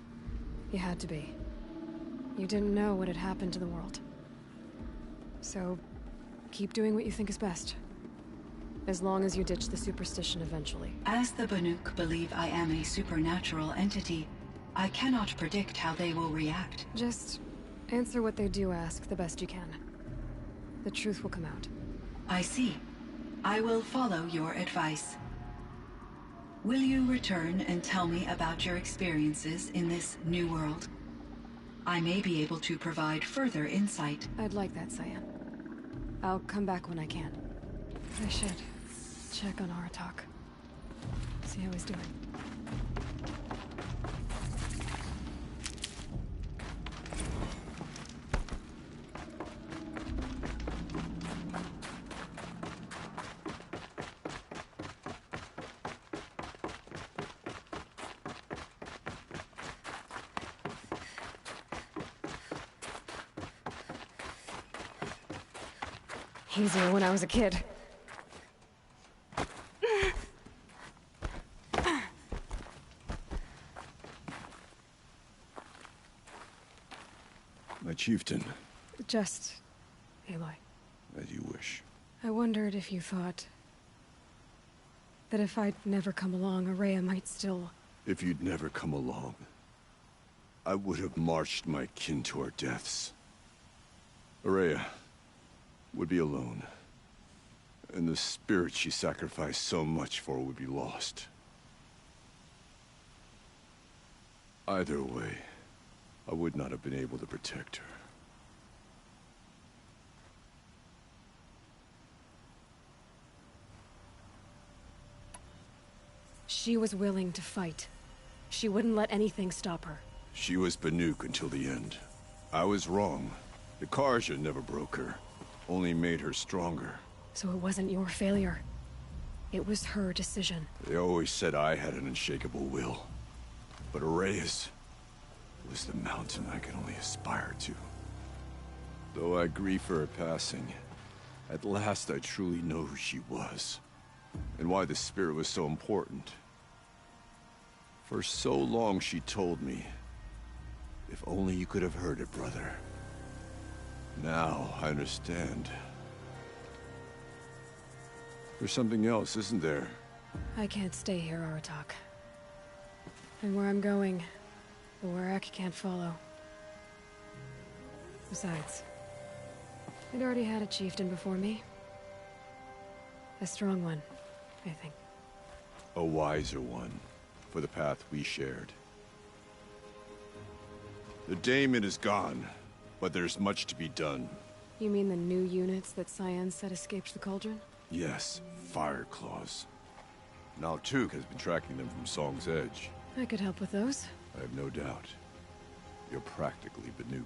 You had to be. You didn't know what had happened to the world. So, keep doing what you think is best. As long as you ditch the superstition eventually. As the Banuk believe I am a supernatural entity, I cannot predict how they will react. Just answer what they do ask the best you can. The truth will come out. I see. I will follow your advice. Will you return and tell me about your experiences in this new world? I may be able to provide further insight. I'd like that, Cyan. I'll come back when I can. I should check on Aratak. See how he's doing. Easier when I was a kid. My chieftain. Just... Aloy. As you wish. I wondered if you thought... that if I'd never come along, Araya might still... If you'd never come along, I would have marched my kin to our deaths. Araya would be alone, and the spirit she sacrificed so much for would be lost. Either way, I would not have been able to protect her. She was willing to fight. She wouldn't let anything stop her. She was Banuk until the end. I was wrong. The Karja never broke her, only made her stronger. So it wasn't your failure. It was her decision. They always said I had an unshakable will. But Araya's was the mountain I could only aspire to. Though I grieve for her passing, at last I truly know who she was, and why the spirit was so important. For so long she told me, if only you could have heard it, brother. Now I understand. There's something else, isn't there? I can't stay here, Aratak. And where I'm going, the Warrak can't follow. Besides, I'd already had a chieftain before me. A strong one, I think. A wiser one, for the path we shared. The daemon is gone, but there's much to be done. You mean the new units that Cyan said escaped the cauldron? Yes, fire claws. Now Tuk has been tracking them from Song's Edge. I could help with those. I have no doubt. You're practically Banuk.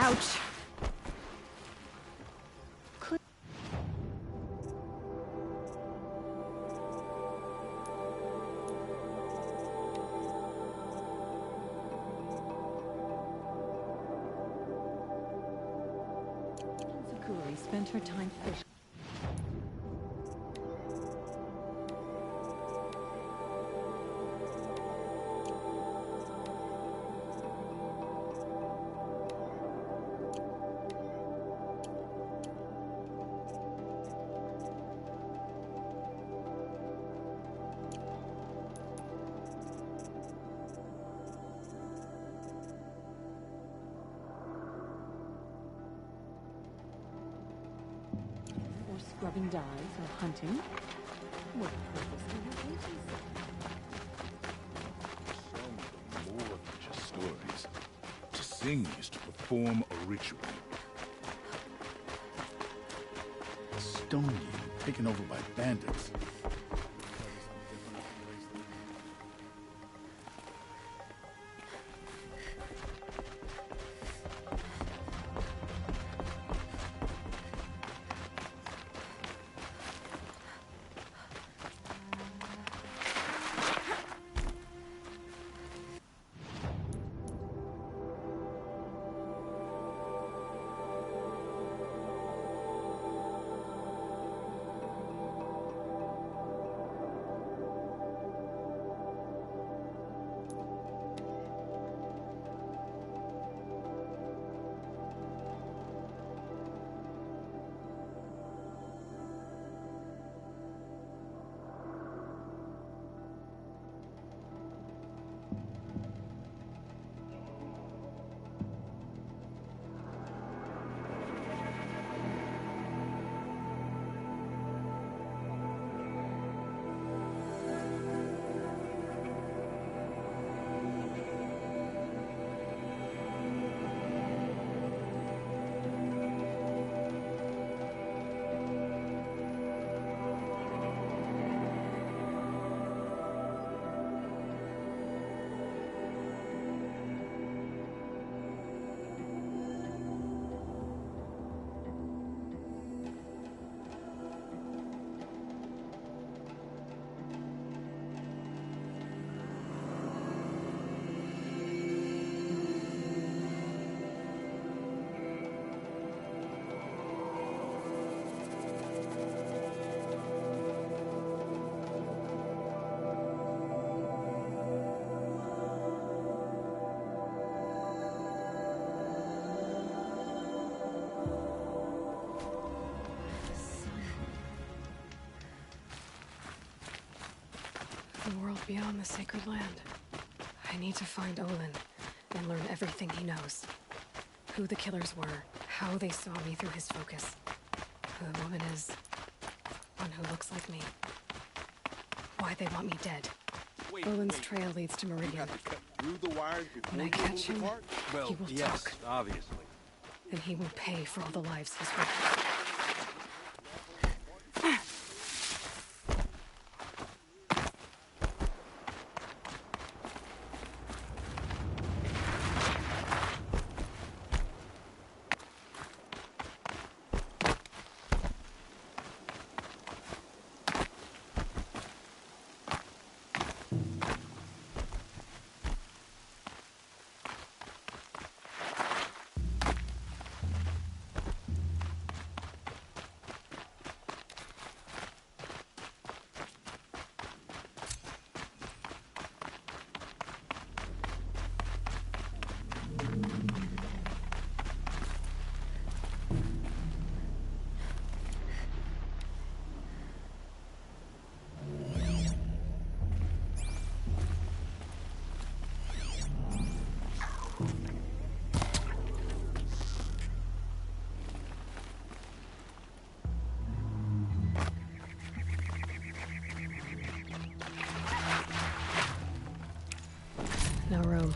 Ouch. Sakuri spent her time fishing. Or scrubbing dyes or hunting. What purpose do you agency? Some more than just stories. To sing is to perform a ritual. Stone taken over by bandits. The world beyond the sacred land. I need to find Olin and learn everything he knows. Who the killers were, how they saw me through his focus. Who the woman is. One who looks like me. Why they want me dead. Olin's trail leads to Meridian. Through the wires When I catch him, Well, he will yes, talk. obviously. And he will pay for all the lives he's wrecked. No room.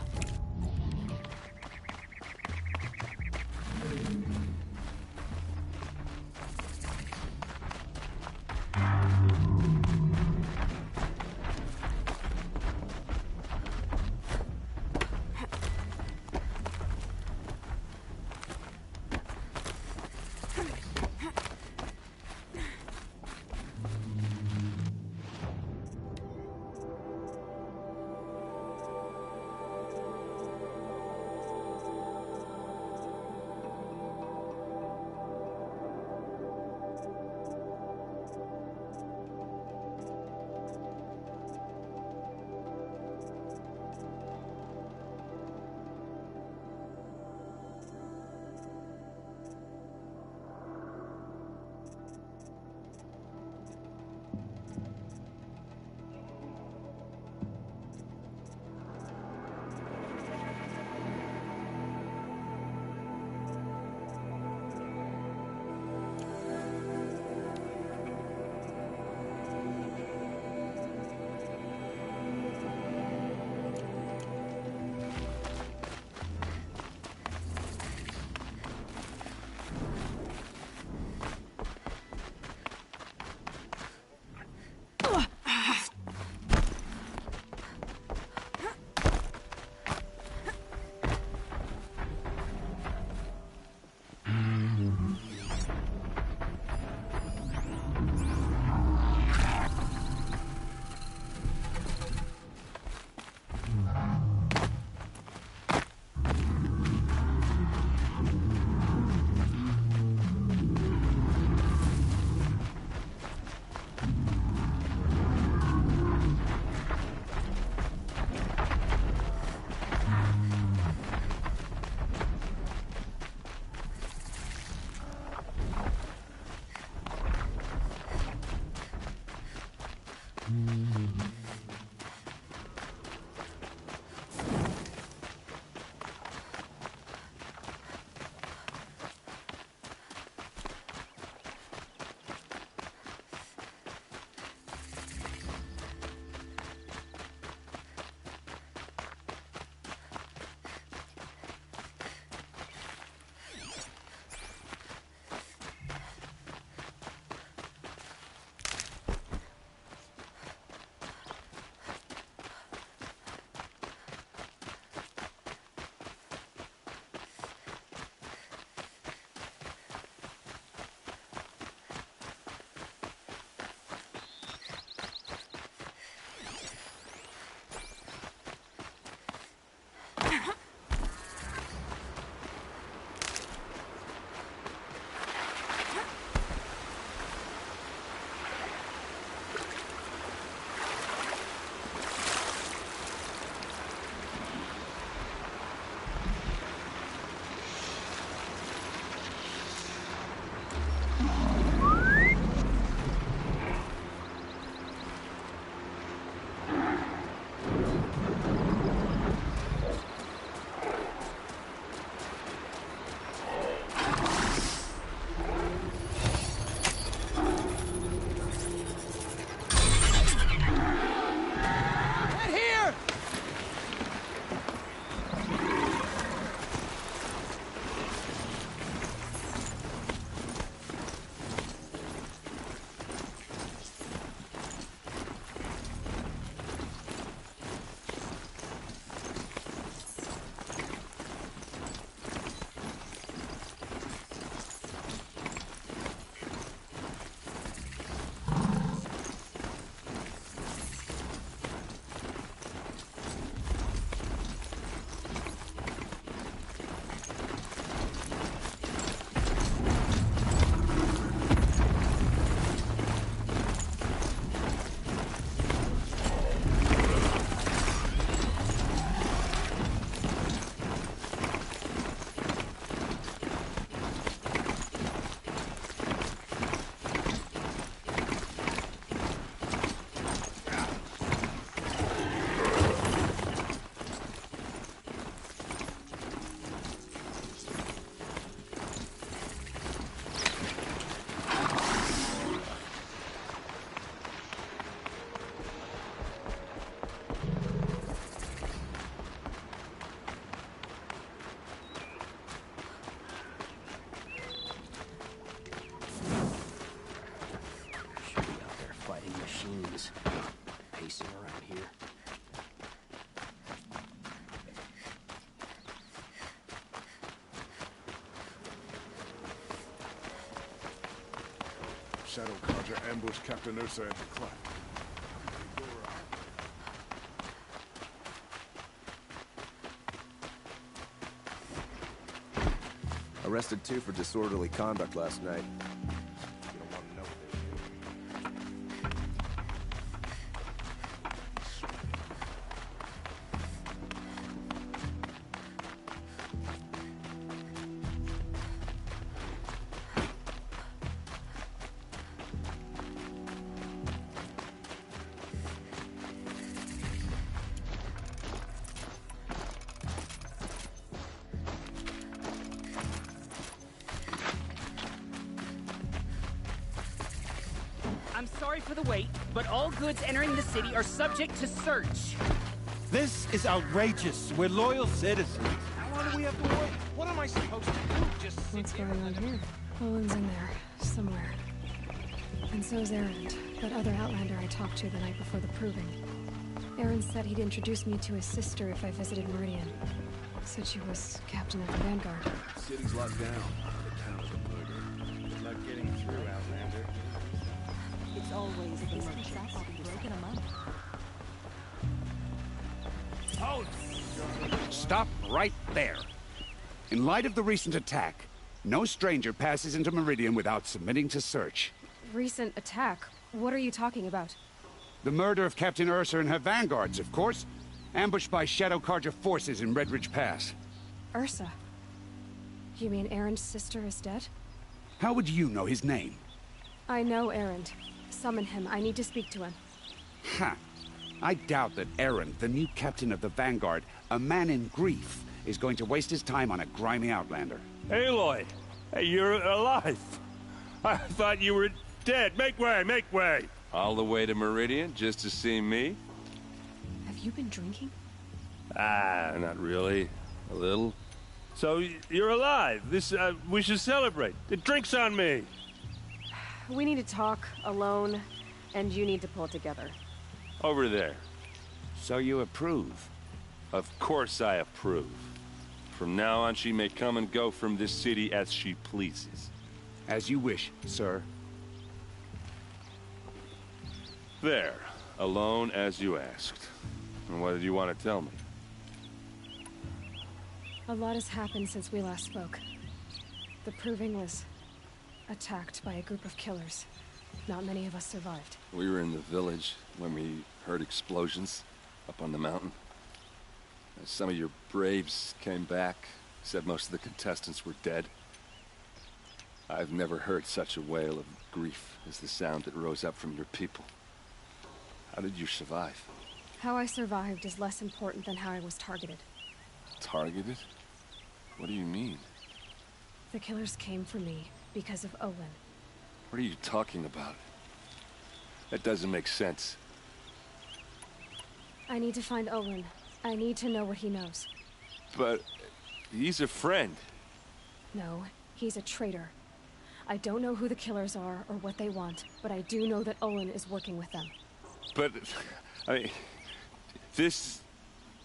Shadow Carter ambushed Captain Ursa at the cleft. Arrested 2 for disorderly conduct last night. You don't want to know what they did. I'm sorry for the wait, but all goods entering the city are subject to search. This is outrageous. We're loyal citizens. How long do we have to wait? What am I supposed to do? Just sit What's here? going on here? Owen's in there, somewhere. And so's Erend, that other Outlander I talked to the night before the proving. Erend said he'd introduce me to his sister if I visited Meridian. Said she was captain of the Vanguard. The city's locked down on account of the murder. Good luck getting through, Outlander. It's always the merchants I'll be broken among. Stop right there. In light of the recent attack, no stranger passes into Meridian without submitting to search. Recent attack? What are you talking about? The murder of Captain Ursa and her vanguards, of course. Ambushed by Shadow Carja forces in Redridge Pass. Ursa? You mean Erend's sister is dead? How would you know his name? I know Erend. Summon him. I need to speak to him. Ha! I doubt that Erend, the new captain of the Vanguard, a man in grief, is going to waste his time on a grimy Outlander. Aloy! Hey, you're alive! I thought you were dead. Make way, make way! All the way to Meridian just to see me? Have you been drinking? Ah, not really. A little. So, you're alive. We should celebrate. The drink's on me. We need to talk, alone, and you need to pull it together. Over there. So you approve? Of course I approve. From now on, she may come and go from this city as she pleases. As you wish, sir. There. Alone as you asked. And what did you want to tell me? A lot has happened since we last spoke. The Proving was attacked by a group of killers. Not many of us survived. We were in the village when we heard explosions up on the mountain. Some of your braves came back, said most of the contestants were dead. I've never heard such a wail of grief as the sound that rose up from your people. How did you survive? How I survived is less important than how I was targeted. Targeted? What do you mean? The killers came for me because of Owen. What are you talking about? That doesn't make sense. I need to find Owen. I need to know what he knows. But he's a friend. No, he's a traitor. I don't know who the killers are or what they want, but I do know that Owen is working with them. But, I mean, this...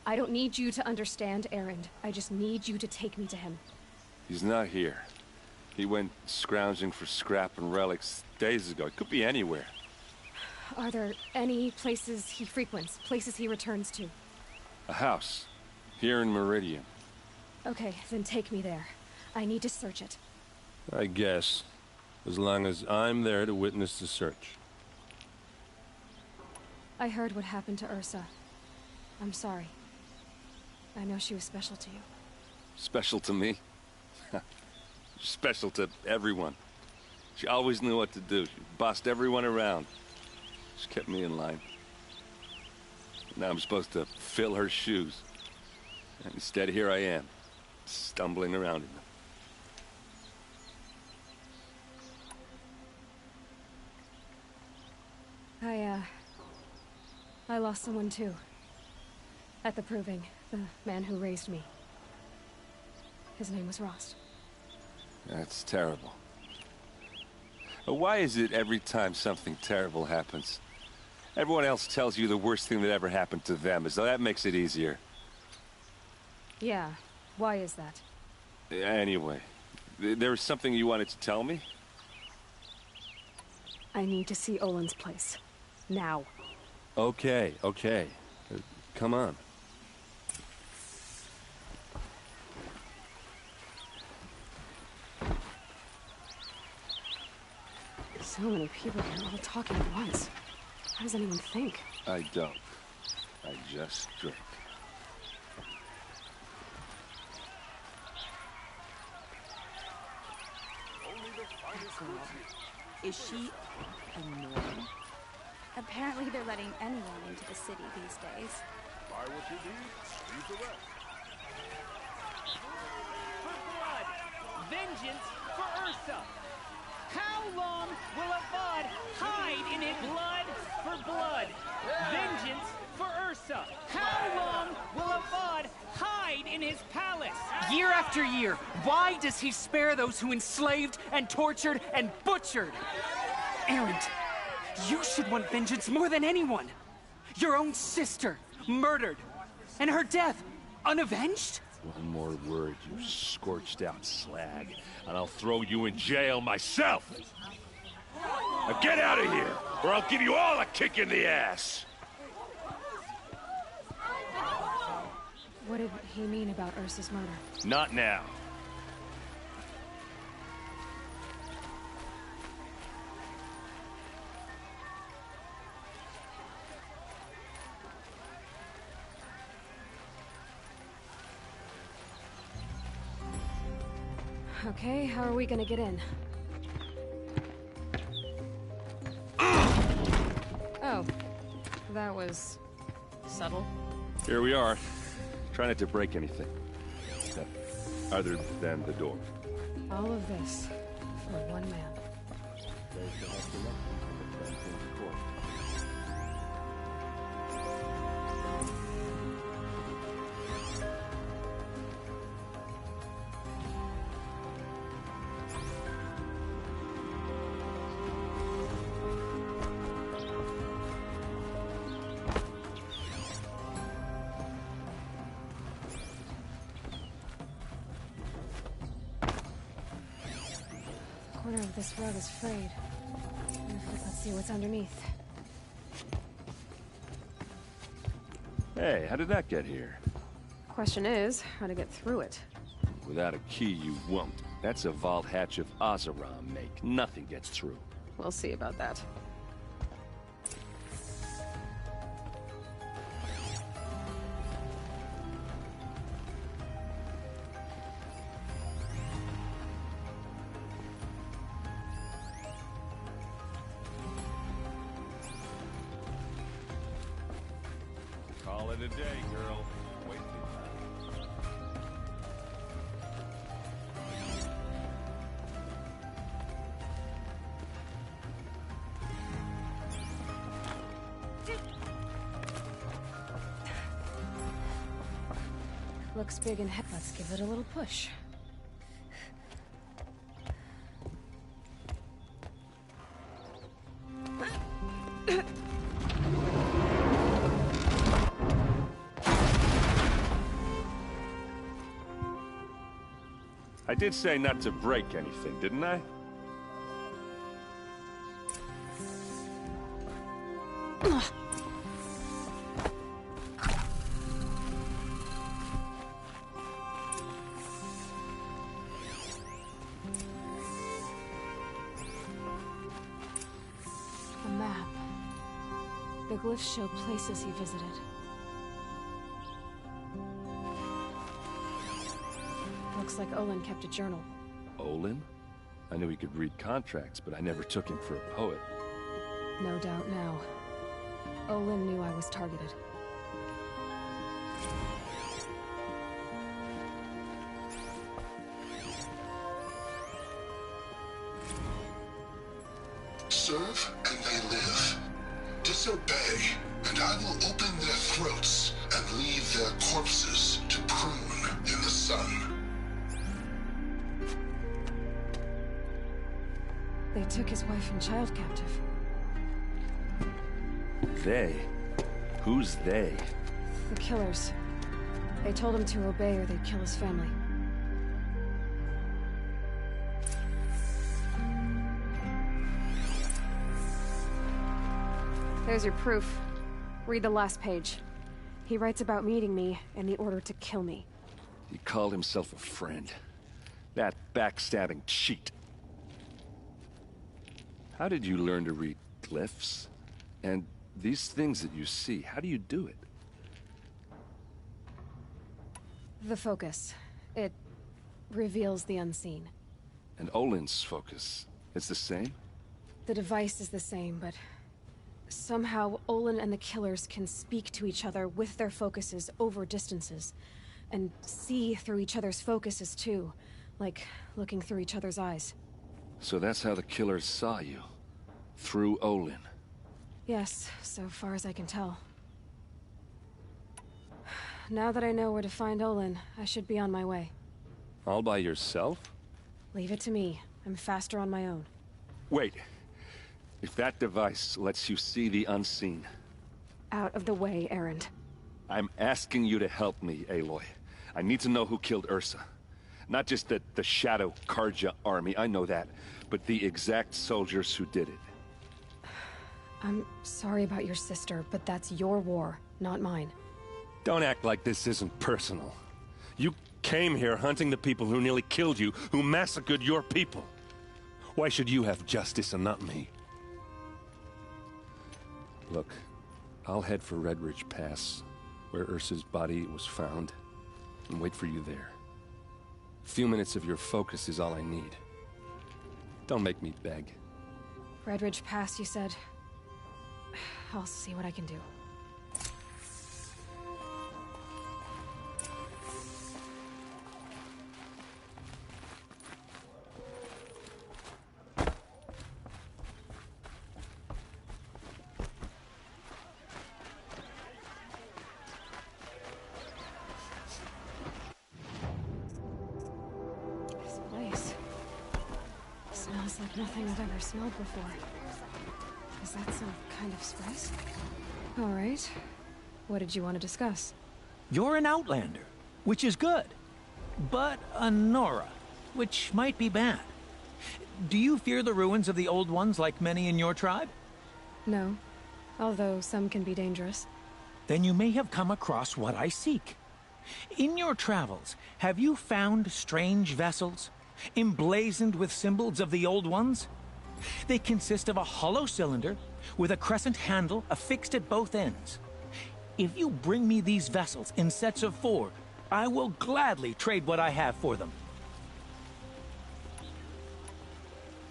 I don't need you to understand, Erend. I just need you to take me to him. He's not here. He went scrounging for scrap and relics days ago. It could be anywhere. Are there any places he frequents, places he returns to? A house. Here in Meridian. Okay, then take me there. I need to search it. I guess. As long as I'm there to witness the search. I heard what happened to Ursa. I'm sorry. I know she was special to you. Special to me? Special to everyone. She always knew what to do. She bossed everyone around. She kept me in line. Now I'm supposed to fill her shoes. And instead, here I am, stumbling around in them. I lost someone too. At the Proving, the man who raised me. His name was Rost. That's terrible. But why is it every time something terrible happens, everyone else tells you the worst thing that ever happened to them, as though that makes it easier? Yeah, why is that? Anyway, there was something you wanted to tell me? I need to see Olin's place. Now. Okay. Come on. So many people here all talking at once. How does anyone think? I don't. I just drink. Is she annoying? Apparently they're letting anyone into the city these days. Buy what you need, leave the rest. For blood! Vengeance for Ursa! How long will Avad hide in his blood for blood? Vengeance for Ursa! How long will Avad hide in his palace? Year after year, why does he spare those who enslaved and tortured and butchered? Erend, you should want vengeance more than anyone. Your own sister, murdered, and her death, unavenged? One more word, you scorched out slag, and I'll throw you in jail myself! Now get out of here, or I'll give you all a kick in the ass! What did he mean about Ursa's murder? Not now. Okay, how are we gonna get in? Oh, that was subtle. Here we are. Try not to break anything. Other than the door. All of this for one man. The corner of this rug is frayed. Let's see what's underneath. Hey, how did that get here? Question is, how to get through it. Without a key, you won't. That's a vault hatch of Azeram make. Nothing gets through. We'll see about that. Call it a day, girl. Wasting time. Looks big and heavy. Let's give it a little push. I did say not to break anything, didn't I? A map. The glyphs show places he visited. Looks like Olin kept a journal. Olin? I knew he could read contracts, but I never took him for a poet. No doubt now. Olin knew I was targeted. Serve and they live. Disobey, and I will open their throats and leave their corpses to prune in the sun. They took his wife and child captive. They? Who's they? The killers. They told him to obey or they'd kill his family. There's your proof. Read the last page. He writes about meeting me and the order to kill me. He called himself a friend. That backstabbing cheat. How did you learn to read glyphs? And these things that you see, how do you do it? The focus. It reveals the unseen. And Olin's focus, it's the same? The device is the same, but somehow Olin and the killers can speak to each other with their focuses over distances. And see through each other's focuses too. Like looking through each other's eyes. So that's how the killers saw you. Through Olin. Yes, so far as I can tell. Now that I know where to find Olin, I should be on my way. All by yourself? Leave it to me. I'm faster on my own. Wait. If that device lets you see the unseen... Out of the way, Erend. I'm asking you to help me, Aloy. I need to know who killed Ursa. Not just the Shadow Karja army, I know that, but the exact soldiers who did it. I'm sorry about your sister, but that's your war, not mine. Don't act like this isn't personal. You came here hunting the people who nearly killed you, who massacred your people. Why should you have justice and not me? Look, I'll head for Red Ridge Pass, where Ursa's body was found, and wait for you there. A few minutes of your focus is all I need. Don't make me beg. Red Ridge Pass, you said? I'll see what I can do. This place smells like nothing I've ever smelled before. Is that some kind of spice? All right. What did you want to discuss? You're an outlander, which is good. But a Nora, which might be bad. Do you fear the ruins of the Old Ones like many in your tribe? No. Although some can be dangerous. Then you may have come across what I seek. In your travels, have you found strange vessels, emblazoned with symbols of the Old Ones? They consist of a hollow cylinder with a crescent handle affixed at both ends. If you bring me these vessels in sets of 4, I will gladly trade what I have for them.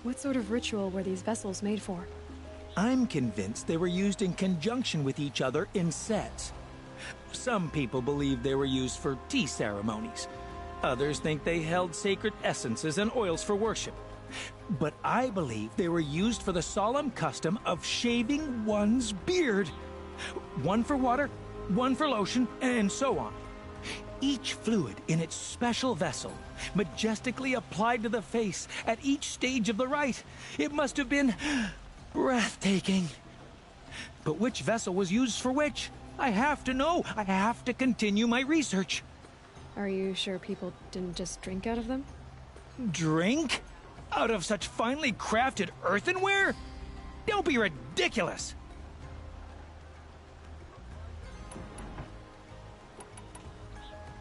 What sort of ritual were these vessels made for? I'm convinced they were used in conjunction with each other in sets. Some people believe they were used for tea ceremonies. Others think they held sacred essences and oils for worship. But I believe they were used for the solemn custom of shaving one's beard. One for water, one for lotion, and so on. Each fluid in its special vessel, majestically applied to the face at each stage of the rite. It must have been breathtaking. But which vessel was used for which? I have to know. I have to continue my research. Are you sure people didn't just drink out of them? Drink? Out of such finely crafted earthenware? Don't be ridiculous!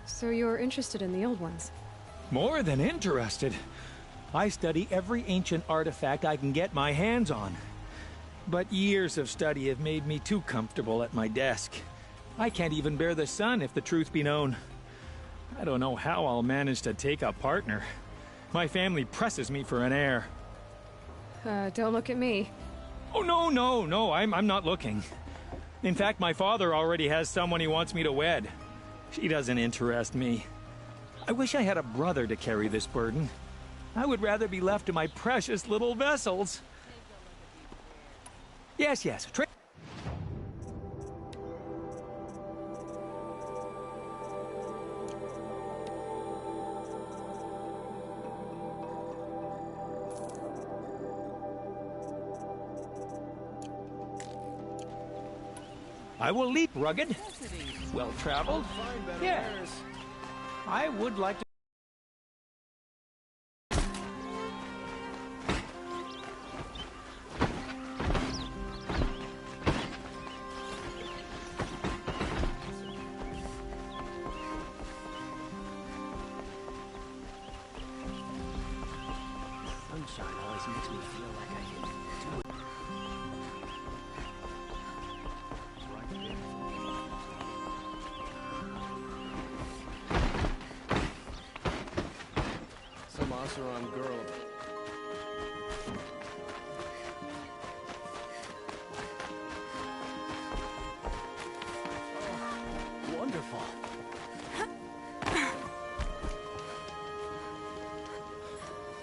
So you're interested in the Old Ones? More than interested. I study every ancient artifact I can get my hands on. But years of study have made me too comfortable at my desk. I can't even bear the sun, if the truth be known. I don't know how I'll manage to take a partner. My family presses me for an heir. Don't look at me. Oh, no, I'm not looking. In fact, my father already has someone he wants me to wed. She doesn't interest me. I wish I had a brother to carry this burden. I would rather be left to my precious little vessels. Yes. I will leap rugged, well-traveled. Yes. I would like to... sunshine always makes me feel like I can do it. Some Oseram girl. Oh, wonderful.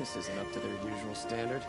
This isn't up to their usual standard.